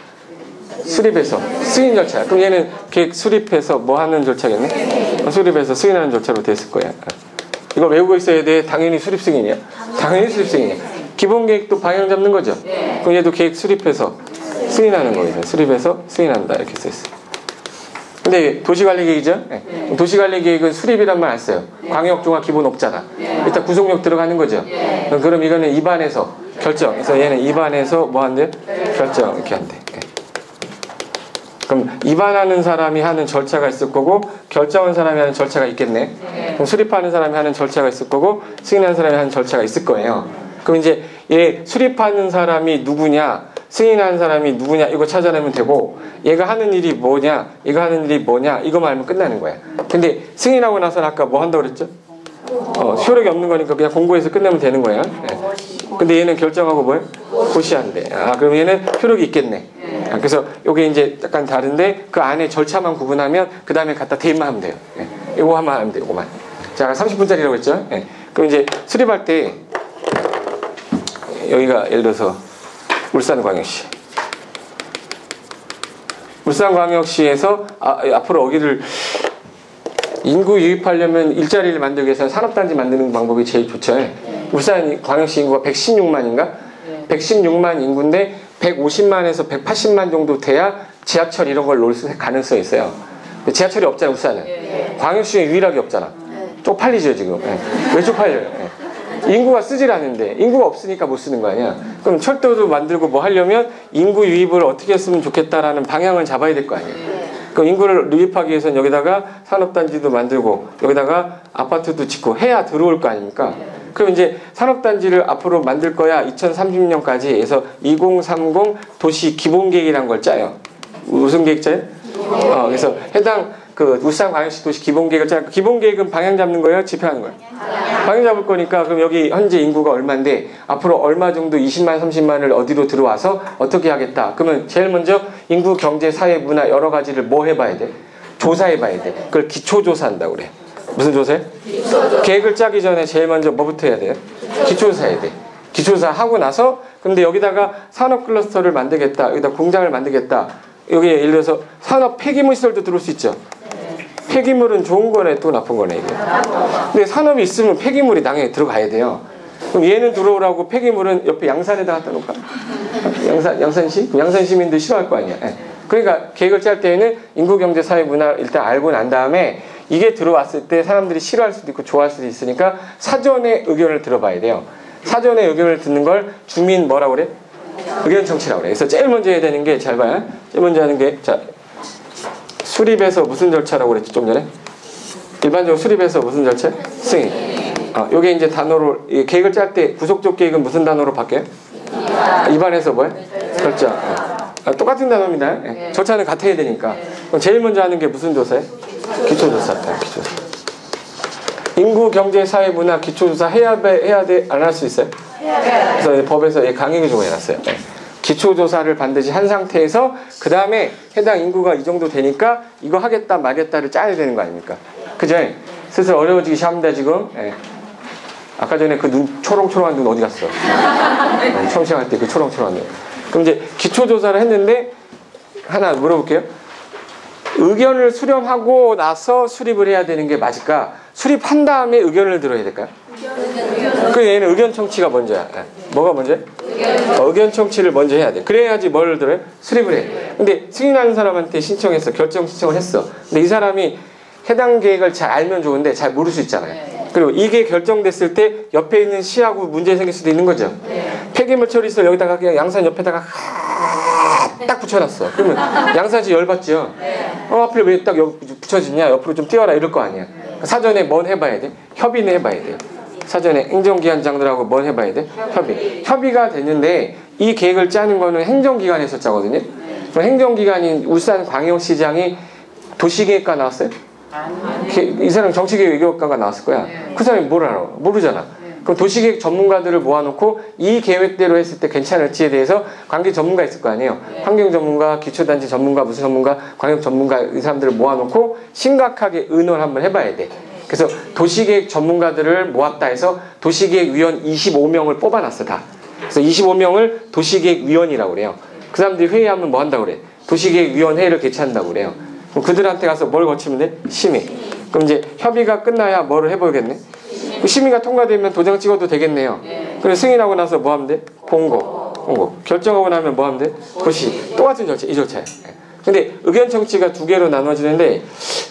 승인 절차. 그럼 얘는 계획 수립해서 뭐 하는 절차겠네? 수립해서 승인하는 절차로 됐을 거야. 이걸 외우고 있어야 돼. 당연히 수립 승인이야. 당연히 수립 승인이야. 기본 계획도 방향 잡는 거죠. 그럼 얘도 계획 수립해서 승인하는 거예요. 수립해서 승인한다 이렇게 써있어. 근데 도시관리계획이죠? 도시관리계획은 수립이란 말 안 써요. 광역종합 기본 없잖아. 일단 구속력 들어가는 거죠. 그럼 이거는 입안에서 결정. 그래서 얘는 입안에서 뭐 한대? 결정 이렇게 한대. 그럼 입안하는 사람이 하는 절차가 있을 거고 결정한 사람이 하는 절차가 있겠네. 그럼 수립하는 사람이 하는 절차가 있을 거고 승인하는 사람이 하는 절차가 있을 거예요. 그럼 이제 얘 수립하는 사람이 누구냐? 승인하는 사람이 누구냐 이거 찾아내면 되고 얘가 하는 일이 뭐냐 얘가 하는 일이 뭐냐 이거만 알면 끝나는 거야. 근데 승인하고 나서는 아까 뭐 한다고 그랬죠? 효력이 없는 거니까 그냥 공고해서 끝내면 되는 거야. 근데 얘는 결정하고 뭐예요? 고시한대. 그럼 얘는 효력이 있겠네. 그래서 이게 이제 약간 다른데 그 안에 절차만 구분하면 그 다음에 갖다 대입만 하면 돼요. 이거 하면 하면 돼요. 이거만. 자 30분짜리라고 했죠? 그럼 이제 수립할 때 여기가 예를 들어서 울산광역시. 울산광역시에서 앞으로 여기를 인구 유입하려면 일자리를 만들기 위해서 산업단지 만드는 방법이 제일 좋죠. 울산광역시 인구가 116만인가? 116만 인구인데 150만에서 180만 정도 돼야 지하철 이런 걸 놓을 가능성이 있어요. 지하철이 없잖아요, 울산은. 광역시 중에 유일하게 없잖아. 쪽팔리죠, 지금. 왜 쪽팔려요? 인구가 쓰질 않는데 인구가 없으니까 못 쓰는 거 아니야. 그럼 철도도 만들고 뭐 하려면 인구 유입을 어떻게 했으면 좋겠다라는 방향을 잡아야 될 거 아니야. 그럼 인구를 유입하기 위해서는 여기다가 산업단지도 만들고 여기다가 아파트도 짓고 해야 들어올 거 아닙니까? 그럼 이제 산업단지를 앞으로 만들 거야 2030년까지 해서 2030 도시 기본계획이라는 걸 짜요. 무슨 계획 짜요? 그래서 해당 그 울산광역시 도시 기본계획을 짜요. 기본계획은 방향 잡는 거예요? 집행하는 거예요? 방향 잡을 거니까 그럼 여기 현재 인구가 얼마인데 앞으로 얼마 정도 20만 30만을 어디로 들어와서 어떻게 하겠다. 그러면 제일 먼저 인구 경제 사회 문화 여러 가지를 뭐 해봐야 돼? 조사해봐야 돼. 그걸 기초조사한다고 그래. 무슨 조사해? 계획을 짜기 전에 제일 먼저 뭐부터 해야 돼요? 기초조사 해야 돼. 기초조사 하고 나서 근데 여기다가 산업 클러스터를 만들겠다. 여기다 공장을 만들겠다. 여기 예를 들어서 산업 폐기물 시설도 들어올 수 있죠. 폐기물은 좋은 거네 또 나쁜 거네 이게. 근데 산업이 있으면 폐기물이 당연히 들어가야 돼요. 그럼 얘는 들어오라고 폐기물은 옆에 양산에다 갖다 놓을까? 양산시? 양산 시민들 싫어할 거 아니야. 예. 그러니까 계획을 짤 때에는 인구, 경제, 사회, 문화 일단 알고 난 다음에 이게 들어왔을 때 사람들이 싫어할 수도 있고 좋아할 수도 있으니까 사전에 의견을 들어봐야 돼요. 사전에 의견을 듣는 걸 주민 뭐라고 그래? 의견 청취라고 그래. 그래서 제일 먼저 해야 되는 게 잘 봐요. 제일 먼저 하는 게 자 수립에서 무슨 절차라고 그랬지 좀 전에? 일반적으로 수립에서 무슨 절차? 승인. 요게 이제 단어로 계획을 짤 때 구속적 계획은 무슨 단어로 바뀌어요? 입안에서 뭐야? 절차. 똑같은 단어입니다. 네. 절차는 같아야 되니까. 그럼 제일 먼저 하는 게 무슨 조사예요? 기초조사. 기초조사. 인구, 경제, 사회, 문화 기초조사 해야 돼? 안 할 수 있어요? 그래서 법에서 강의를 좀 해놨어요. 네. 기초조사를 반드시 한 상태에서 그 다음에 해당 인구가 이 정도 되니까 이거 하겠다 말겠다를 짜야 되는 거 아닙니까? 그죠? 슬슬 어려워지기 시작합니다 지금. 네. 아까 전에 그 눈 초롱초롱한 눈 어디 갔어? 처음 시작할 때 그 초롱초롱한 눈. 그럼 이제 기초조사를 했는데 하나 물어볼게요. 의견을 수렴하고 나서 수립을 해야 되는 게 맞을까? 수립한 다음에 의견을 들어야 될까요? 그 얘는 의견 청취가 먼저야. 뭐가 먼저야? 의견 청취를 먼저 해야 돼. 그래야지 뭘 들어요? 수립을 해. 근데 승인하는 사람한테 신청했어. 결정 신청을 했어. 근데 이 사람이 해당 계획을 잘 알면 좋은데 잘 모를 수 있잖아요. 그리고 이게 결정됐을 때 옆에 있는 시하고 문제 생길 수도 있는 거죠. 폐기물 처리시설 여기다가 그냥 양산 옆에다가 딱 붙여놨어. 그러면 양산시 열받죠. 하필 왜 딱 붙여지냐? 옆으로 좀 띄워라 이럴 거 아니야. 사전에 뭔 해봐야 돼? 협의는 해봐야 돼. 사전에 행정기관장들하고 뭔 해봐야 돼? 협의가 됐는데 이 계획을 짜는 거는 행정기관에서 짜거든요. 그럼 행정기관인 울산광역시장이 도시계획과 나왔어요? 이 사람 정치계획과가 나왔을 거야. 그 사람이 뭘 알아? 모르잖아. 그럼 도시계획 전문가들을 모아놓고 이 계획대로 했을 때 괜찮을지에 대해서 관계 전문가 있을 거 아니에요. 환경 전문가, 기초단지 전문가, 무슨 전문가, 광역 전문가 이 사람들을 모아놓고 심각하게 의논을 한번 해봐야 돼. 그래서 도시계획 전문가들을 모았다 해서 도시계획위원 25명을 뽑아놨어 다. 그래서 25명을 도시계획위원이라고 그래요. 그 사람들이 회의하면 뭐 한다고 그래? 도시계획위원회의를 개최한다고 그래요. 그럼 그들한테 가서 뭘 거치면 돼? 심의. 그럼 이제 협의가 끝나야 뭐를 해보겠네? 심의가 통과되면 도장 찍어도 되겠네요. 그래서 승인하고 나서 뭐 하면 돼? 공고. 결정하고 나면 뭐 하면 돼? 고시. 똑같은 절차, 이 절차야. 근데 의견 청취가 두 개로 나눠지는데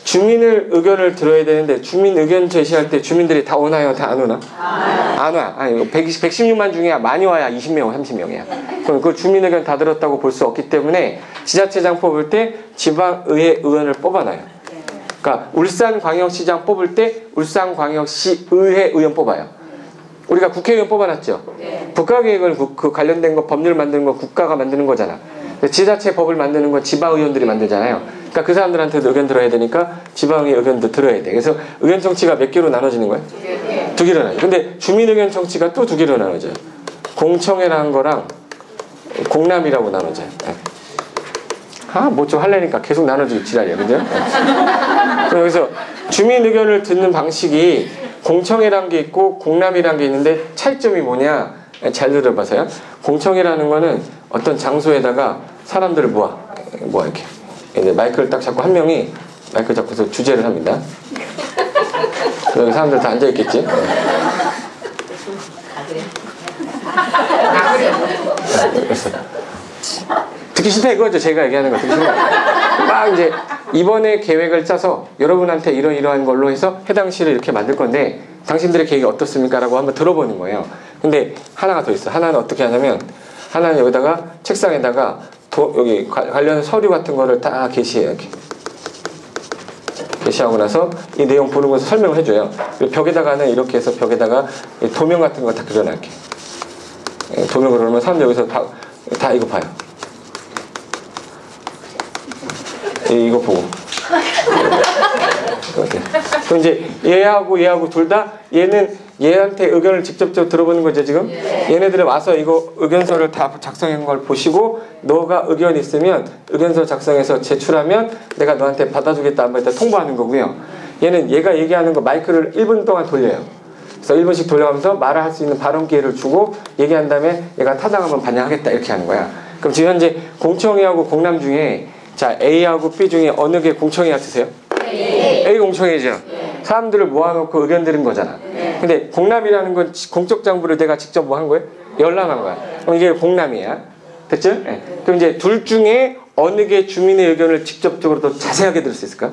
주민을 의견을 들어야 되는데 주민 의견 제시할 때 주민들이 다 오나요? 다 안 오나? 안 와. 아니 116만 중에 많이 와야 20명, 30명이야. 그럼 그 주민 의견 다 들었다고 볼 수 없기 때문에 지자체장 뽑을 때 지방의회 의원을 뽑아놔요. 그러니까 울산광역시장 뽑을 때 울산광역시 의회 의원 뽑아요. 우리가 국회의원 뽑아놨죠. 국가계획을 그 관련된 거 법률 만드는 거 국가가 만드는 거잖아. 지자체 법을 만드는 건 지방의원들이 만들잖아요. 그러니까 그 사람들한테도 의견 들어야 되니까 지방의 의견도 들어야 돼. 그래서 의견 청취가 몇 개로 나눠지는 거야? 두 개로 나눠져. 근데 주민 의견 청취가 또 두 개로 나눠져요. 공청회라는 거랑 공람이라고 나눠져요. 뭐 좀 하려니까 계속 나눠지고 지랄이야. 그죠? 그래서 주민 의견을 듣는 방식이 공청회란 게 있고 공람이란 게 있는데 차이점이 뭐냐? 잘 들어봐서요. 공청회라는 거는 어떤 장소에다가 사람들을 모아 이렇게 마이크를 딱 잡고 한 명이 마이크를 잡고서 주제를 합니다. 여기 사람들 다 앉아 있겠지? 듣기 싫다 이거죠. 제가 얘기하는 거 듣기 싫다. 막 이제 이번에 계획을 짜서 여러분한테 이러이러한 걸로 해서 해당 시를 이렇게 만들 건데 당신들의 계획이 어떻습니까? 라고 한번 들어보는 거예요. 근데 하나가 더 있어. 하나는 어떻게 하냐면 하나는 여기다가 책상에다가 여기 관련 서류 같은 거를 다 게시해요. 이렇게. 게시하고 나서 이 내용 보는 것을 설명을 해줘요. 그리고 벽에다가는 이렇게 해서 벽에다가 도면 같은 거 다 그려놔. 이렇게. 도면 그려놓으면 사람들 여기서 다 이거 봐요. 이거 보고. 그럼 이제 얘하고 둘 다 얘는 얘한테 의견을 직접적으로 들어보는 거죠 지금? 얘네들은 와서 이거 의견서를 다 작성한 걸 보시고 너가 의견 있으면 의견서 작성해서 제출하면 내가 너한테 받아주겠다 안 받겠다 통보하는 거고요. 얘는 얘가 얘기하는 거 마이크를 1분 동안 돌려요. 그래서 1분씩 돌려가면서 말을 할 수 있는 발언 기회를 주고 얘기한 다음에 얘가 타당하면 반영하겠다 이렇게 하는 거야. 그럼 지금 현재 공청회하고 공람 중에 자 A하고 B 중에 어느 게 공청회 같으세요? A 공청회죠. 사람들을 모아놓고 의견 들은 거잖아. 근데 공람이라는 건 공적 장부를 내가 직접 뭐 한 거예요? 열람한 거야. 그럼 이게 공람이야. 됐죠? 네. 그럼 이제 둘 중에 어느 게 주민의 의견을 직접적으로 더 자세하게 들을 수 있을까?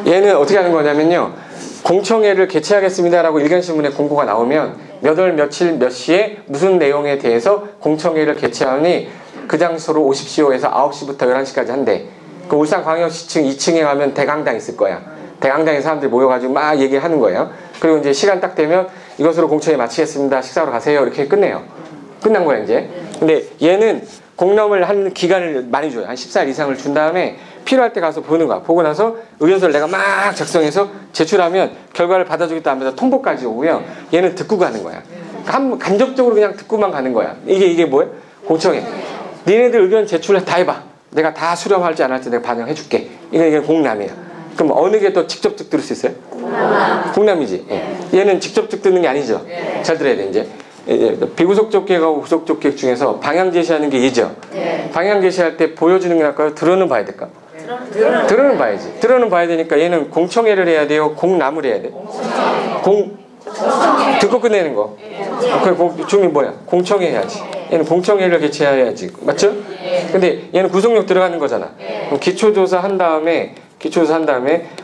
얘는 어떻게 하는 거냐면요. 공청회를 개최하겠습니다라고 일간신문에 공고가 나오면 몇 월 며칠 몇 시에 무슨 내용에 대해서 공청회를 개최하니 그 장소로 오십시오 해서 9시부터 11시까지 한대. 그 울산광역시청 2층에 가면 대강당 있을 거야. 대강당에 사람들이 모여가지고 막 얘기하는 거예요. 그리고 이제 시간 딱 되면 이것으로 공청회 마치겠습니다. 식사하러 가세요. 이렇게 끝내요. 끝난 거야 이제. 근데 얘는 공람을 하는 기간을 많이 줘요. 한 14일 이상을 준 다음에 필요할 때 가서 보는 거야. 보고 나서 의견서를 내가 막 작성해서 제출하면 결과를 받아주겠다 하면서 통보까지 오고요. 얘는 듣고 가는 거야. 간접적으로 그냥 듣고만 가는 거야. 이게 뭐예요? 공청회. 니네들 의견 제출해 다 해봐. 내가 다 수렴할지 안 할지 내가 반영해줄게. 이게 공람이야. 그럼 어느 게 더 직접적 들을 수 있어요? 공람이지. 얘는 직접적 듣는 게 아니죠. 잘 들어야 돼 이제. 비구속적 계획하고 구속적 계획 중에서 방향 제시하는 게 얘죠. 방향 제시할 때 보여주는 게 나을까요? 들어는 봐야 될까? 들어는 봐야지. 들어는 봐야 되니까 얘는 공청회를 해야 돼요? 공람을 해야 돼? 듣고 끝내는 거. 그 주민 뭐야? 공청회 해야지. 얘는 공청회를 개최해야지. 맞죠? 근데 얘는 구속력 들어가는 거잖아. 그럼 기초조사 한 다음에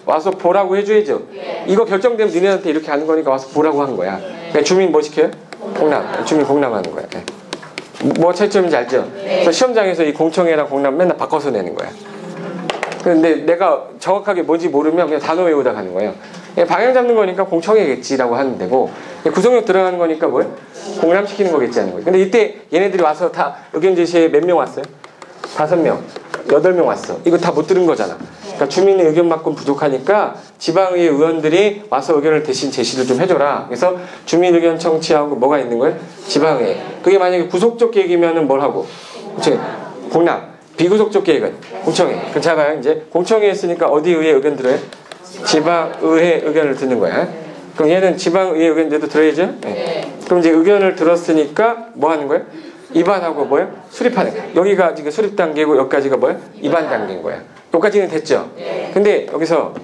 와서 보라고 해줘야죠. 이거 결정되면 니네한테 이렇게 하는 거니까 와서 보라고 한 거야. 그러니까 주민 뭐 시켜요? 공람. 주민 공람하는 거야. 뭐 차이점인지 알죠? 그래서 시험장에서 이 공청회랑 공람 맨날 바꿔서 내는 거야. 근데 내가 정확하게 뭔지 모르면 그냥 단어 외우다 가는 거예요. 방향 잡는 거니까 공청회겠지라고 하는 데고 구속력 들어가는 거니까 뭐예요? 공람시키는 거겠지 하는 거예요. 근데 이때 얘네들이 와서 다 의견 제시에 몇 명 왔어요? 5명, 8명 왔어. 이거 다 못 들은 거잖아. 그러니까 주민의 의견만큼 부족하니까 지방의회 의원들이 와서 의견을 대신 제시를 좀 해줘라. 그래서 주민 의견 청취하고 뭐가 있는 거예요? 지방의회. 그게 만약에 구속적 계획이면은 뭘 하고? 공람. 비구속적 계획은 공청회. 그럼 잘 봐요. 이제 공청회 했으니까 어디 의회 의견 들어요? 지방의회 의견을 듣는 거야. 그럼 얘는 지방의회 의견도 들어야죠? 네. 그럼 이제 의견을 들었으니까 뭐 하는 거예요? 입안하고 뭐예요? 수립하는 거예요. 여기가 지금 수립 단계고 여기까지가 뭐예요? 입안 단계인 거야. 여기까지는 됐죠? 근데 여기서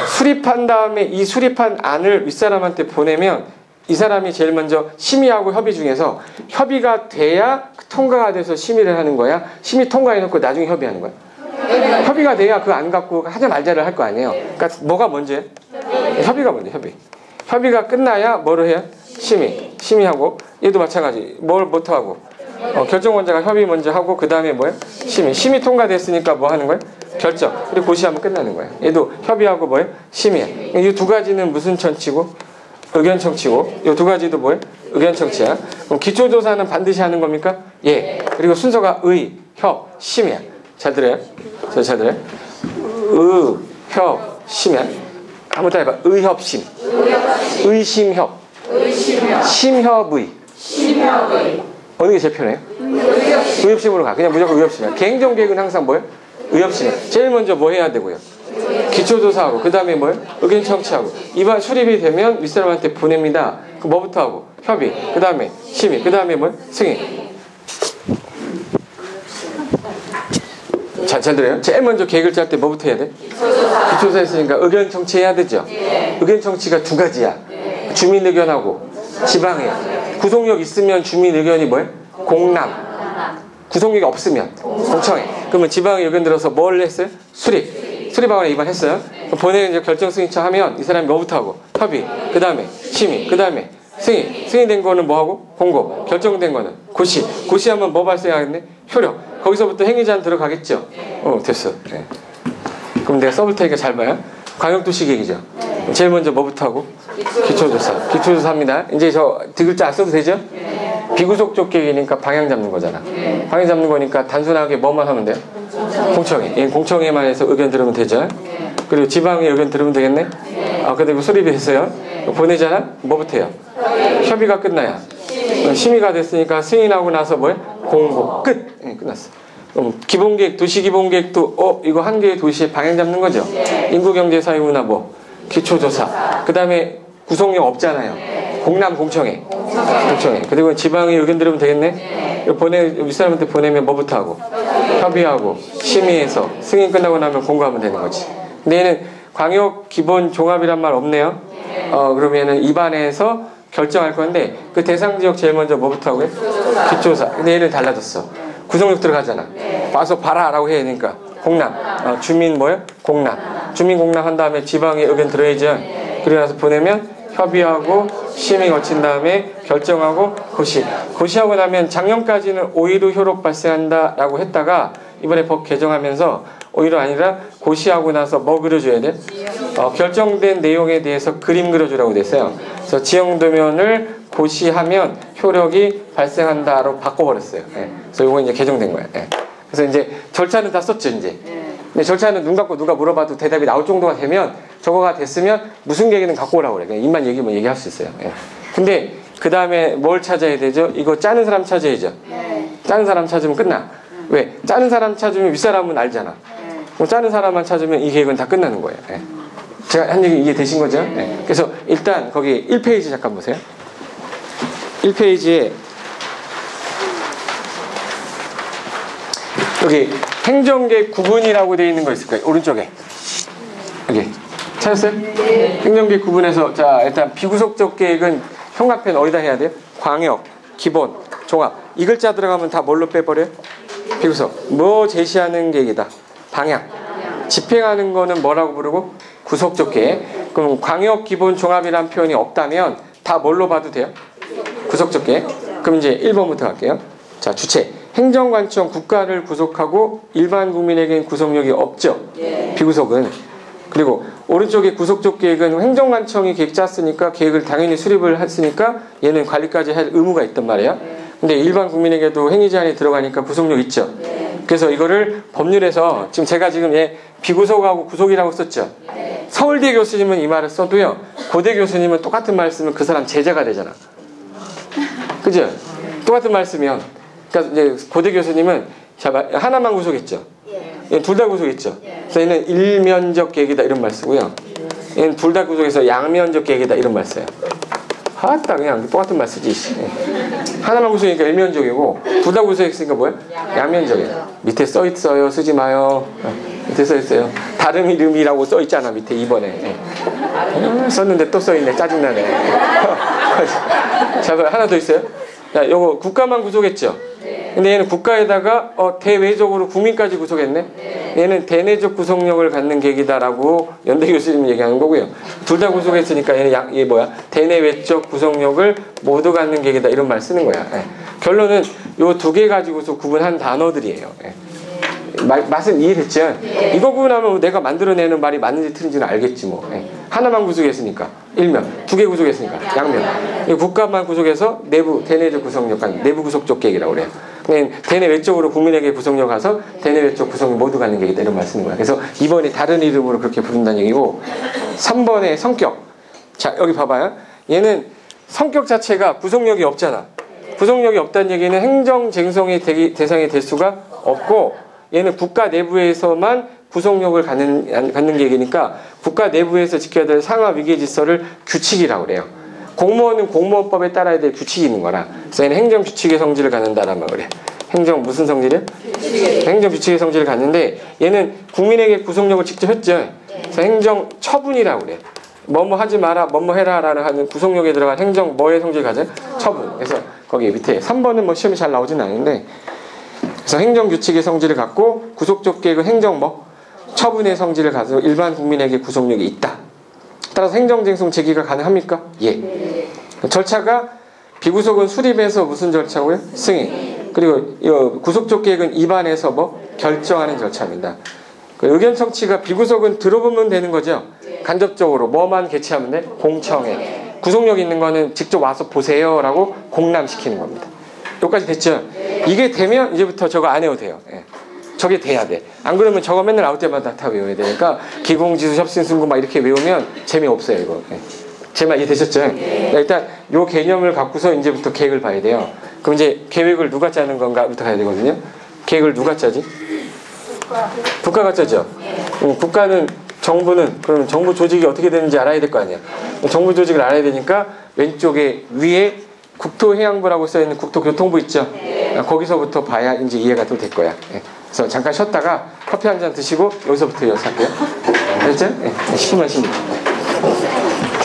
수립한 다음에 이 수립한 안을 윗사람한테 보내면 이 사람이 제일 먼저 심의하고 협의 중에서 협의가 돼야 통과가 돼서 심의를 하는 거야? 심의 통과해놓고 나중에 협의하는 거야? 협의가 돼야 그 안 갖고 하자 말자를 할 거 아니에요. 그러니까 뭐가 먼저예요? 협의가 먼저. 협의가 끝나야 뭐를 해요? 심의하고 얘도 마찬가지. 뭘부터 하고 결정원자가 협의 먼저 하고 그 다음에 뭐예요? 심의 통과됐으니까 뭐 하는 거예요? 결정. 그리고 고시하면 끝나는 거예요. 얘도 협의하고 뭐예요? 심의. 이 두 가지는 무슨 청취고? 의견 청취고 이 두 가지도 뭐예요? 의견 청취야. 그럼 기초조사는 반드시 하는 겁니까? 예. 그리고 순서가 의, 협, 심이야. 잘 들어요? 잘 들어요? 의, 협, 심이야. 한번 더 해봐. 의협심. 의심협. 심협의. 어느 게 제일 편해요? 의협심으로 가. 그냥 무조건 의협심이야. 개행정계획은 항상 뭐예요? 의협심이야. 제일 먼저 뭐 해야 되고요? 기초조사하고 그 다음에 뭐예요? 의견 청취하고 이반 수립이 되면 윗사람한테 보냅니다. 그 뭐부터 하고? 협의. 그 다음에 심의. 그 다음에 뭐예요? 승인. 잘 들어요? 제일 먼저 계획을 짤 때 뭐부터 해야 돼? 기초조사 했으니까 의견 청취해야 되죠? 의견 청취가 두 가지야. 주민 의견하고 지방에 구속력 있으면 주민 의견이 뭐예요? 공람. 구속력이 없으면 공청회. 그러면 지방의 의견 들어서 뭘 했어요? 수립하거나 입안했어요. 보내는 이제 결정 승인처 하면 이 사람이 뭐부터 하고? 협의. 그 다음에 심의. 그 다음에 승인. 승인된 거는 뭐 하고? 공고. 결정된 거는 고시. 고시하면 뭐 발생하겠네? 효력. 거기서부터 행위제한 들어가겠죠? 됐어. 네. 그럼 내가 써볼 테니까 잘 봐요. 광역도시 계획이죠. 제일 먼저 뭐부터 하고? 기초조사. 기초조사 합니다. 이제 저 글자 안 써도 되죠? 비구속적 계획이니까 방향 잡는 거잖아. 방향 잡는 거니까 단순하게 뭐만 하면 돼요? 공청회. 얘는 공청회만 해서 의견 들으면 되죠. 그리고 지방의 의견 들으면 되겠네. 그리고 수립했어요. 보내잖아. 뭐부터 해요? 협의가 끝나야. 심의가 됐으니까 승인하고 나서 뭐예요? 공고. 끝. 끝났어. 기본계획, 도시기본계획도 이거 한 개의 도시에 방향 잡는 거죠. 인구경제사회문화 기초조사. 그 다음에 구성력 없잖아요. 공남 공청회. 그리고 지방의 의견 들으면 되겠네. 윗사람한테 보내면 뭐부터 하고? 협의하고 심의해서 승인 끝나고 나면 공고하면 되는 거지. 근데 얘는 광역 기본 종합이란 말 없네요. 그러면은 입안에서 결정할 건데 그 대상 지역 제일 먼저 뭐부터 하고요? 기초조사. 근데 얘는 달라졌어. 구성력 들어가잖아. 와서 봐라라고 해야 되니까 공남. 주민 뭐예요? 공남. 주민 공남 한 다음에 지방의 의견 들어야죠. 그리고 나서 보내면 협의하고 심의 거친 다음에 결정하고 고시. 고시하고 나면 작년까지는 오히려 효력 발생한다라고 했다가 이번에 법 개정하면서 오히려 아니라 고시하고 나서 뭐 그려줘야 돼? 결정된 내용에 대해서 그림 그려주라고 됐어요. 그래서 지형도면을 고시하면 효력이 발생한다로 바꿔버렸어요. 그래서 이거 이제 개정된 거예요. 그래서 이제 절차는 다 썼죠, 이제. 근데 절차는 눈 감고 누가 물어봐도 대답이 나올 정도가 되면 저거가 됐으면 무슨 계획은 갖고 오라고 그래. 그냥 입만 얘기하면 얘기할 수 있어요. 근데 그 다음에 뭘 찾아야 되죠? 이거 짜는 사람 찾아야죠. 짜는 사람 찾으면 끝나. 왜? 짜는 사람 찾으면 윗사람은 알잖아. 그럼 짜는 사람만 찾으면 이 계획은 다 끝나는 거예요. 제가 한 얘기 이해되신 거죠? 그래서 일단 거기 1페이지 잠깐 보세요. 1페이지에 여기 행정계획 구분이라고 되어 있는 거 있을 거예요. 오른쪽에. 여기. 찾았어요? 행정계획 구분에서 자 일단 비구속적 계획은 형광펜 어디다 해야 돼요? 광역, 기본, 종합. 이 글자 들어가면 다 뭘로 빼버려요? 비구속. 뭐 제시하는 계획이다. 방향. 집행하는 거는 뭐라고 부르고? 구속적 계획. 그럼 광역, 기본, 종합이라는 표현이 없다면 다 뭘로 봐도 돼요? 구속적 계획. 그럼 이제 1번부터 갈게요. 자, 주체. 행정관청 국가를 구속하고 일반 국민에겐 구속력이 없죠. 비구속은. 그리고 오른쪽에 구속적 계획은 행정관청이 계획 짰으니까 계획을 당연히 수립을 했으니까 얘는 관리까지 할 의무가 있단 말이에요. 근데 일반 국민에게도 행위 제한이 들어가니까 구속력 있죠. 그래서 이거를 법률에서 지금 얘 비구속하고 구속이라고 썼죠. 서울대 교수님은 이 말을 써도요. 고대 교수님은 똑같은 말 쓰면 그 사람 제자가 되잖아. 그죠? 똑같은 말 쓰면 그러니까 이제 고대 교수님은 하나만 구속했죠. 얘는 둘 다 구속했죠. 그래서 얘는 일면적 계획이다 이런 말 쓰고요. 얘는 둘 다 구속해서 양면적 계획이다 이런 말 써요. 하다 그냥 똑같은 말 쓰지. 하나만 구속이니까 일면적이고 둘 다 구속했으니까 뭐야? 양면적이에요. 밑에 써 있어요. 쓰지 마요. 밑에 써 있어요. 다른 이름이라고 써 있잖아 밑에 2번에. 썼는데 또 써 있네. 짜증나네. 자, 하나 더 있어요. 자, 요거 국가만 구속했죠. 근데 얘는 국가에다가 대외적으로 국민까지 구속했네. 얘는 대내적 구속력을 갖는 계획이다라고 연대 교수님이 얘기하는 거고요. 둘 다 구속했으니까 얘는 얘 뭐야? 대내외적 구속력을 모두 갖는 계획이다 이런 말 쓰는 거야. 결론은 요 두 개 가지고서 구분한 단어들이에요. 맛은 이해됐죠? 이거 구분하면 내가 만들어내는 말이 맞는지 틀린지는 알겠지 뭐. 하나만 구속했으니까 일면, 두 개 구속했으니까 양면. 국가만 구속해서 내부 대내적 구속력, 내부 구속적 계획이라고 그래요. 대내 외적으로 국민에게 구속력 가서 대내 외적 구속력 모두 갖는 계획이다 이런 말 쓰는 거야. 그래서 2번이 다른 이름으로 그렇게 부른다는 얘기고 3번의 성격. 자 여기 봐봐요. 얘는 성격 자체가 구속력이 없잖아. 구속력이 없다는 얘기는 행정 쟁송의 대상이 될 수가 없고 얘는 국가 내부에서만 구속력을 갖는 계획이니까 국가 내부에서 지켜야 될 상하 위계 질서를 규칙이라고 그래요. 공무원은 공무원법에 따라야 될 규칙이 있는 거라. 그래서 얘는 행정 규칙의 성질을 갖는다란 말 그래. 행정 무슨 성질이요? 행정 규칙의 성질을 갖는데 얘는 국민에게 구속력을 직접 했죠. 그래서 행정 처분이라고 그래. 뭐뭐 하지 마라, 뭐뭐 해라 라는 하는 구속력에 들어간 행정 뭐의 성질 가져? 처분. 그래서 거기 밑에 3번은 뭐 시험이 잘 나오진 않는데 그래서 행정규칙의 성질을 갖고 구속적 계획은 행정 처분의 성질을 가지고 일반 국민에게 구속력이 있다. 따라서 행정쟁송 제기가 가능합니까? 예. 절차가 비구속은 수립해서 무슨 절차고요? 승인. 그리고 이 구속적 계획은 입안에서 결정하는 절차입니다. 그 의견 청취가 비구속은 들어보면 되는 거죠. 간접적으로 뭐만 개최하면 돼? 공청회. 구속력 있는 거는 직접 와서 보세요라고 공람시키는 겁니다. 여기까지 됐죠? 이게 되면 이제부터 저거 안 해도 돼요. 저게 돼야 돼. 안 그러면 저거 맨날 나올 때마다 다 외워야 되니까 기공지수 협신순구 막 이렇게 외우면 재미없어요 이거. 제 말 이해되셨죠? 일단 요 개념을 갖고서 이제부터 계획을 봐야 돼요. 그럼 이제 계획을 누가 짜는 건가부터 가야 되거든요. 계획을 누가 짜지? 국가가 짜죠. 국가는 정부는 그럼 정부 조직이 어떻게 되는지 알아야 될 거 아니야. 정부 조직을 알아야 되니까 왼쪽에 위에 국토해양부라고 써 있는 국토교통부 있죠. 거기서부터 봐야 이제 이해가 좀 될 거야. 그래서 잠깐 쉬었다가 커피 한 잔 드시고 여기서부터 이어서 할게요. 알겠죠? 심하십니다.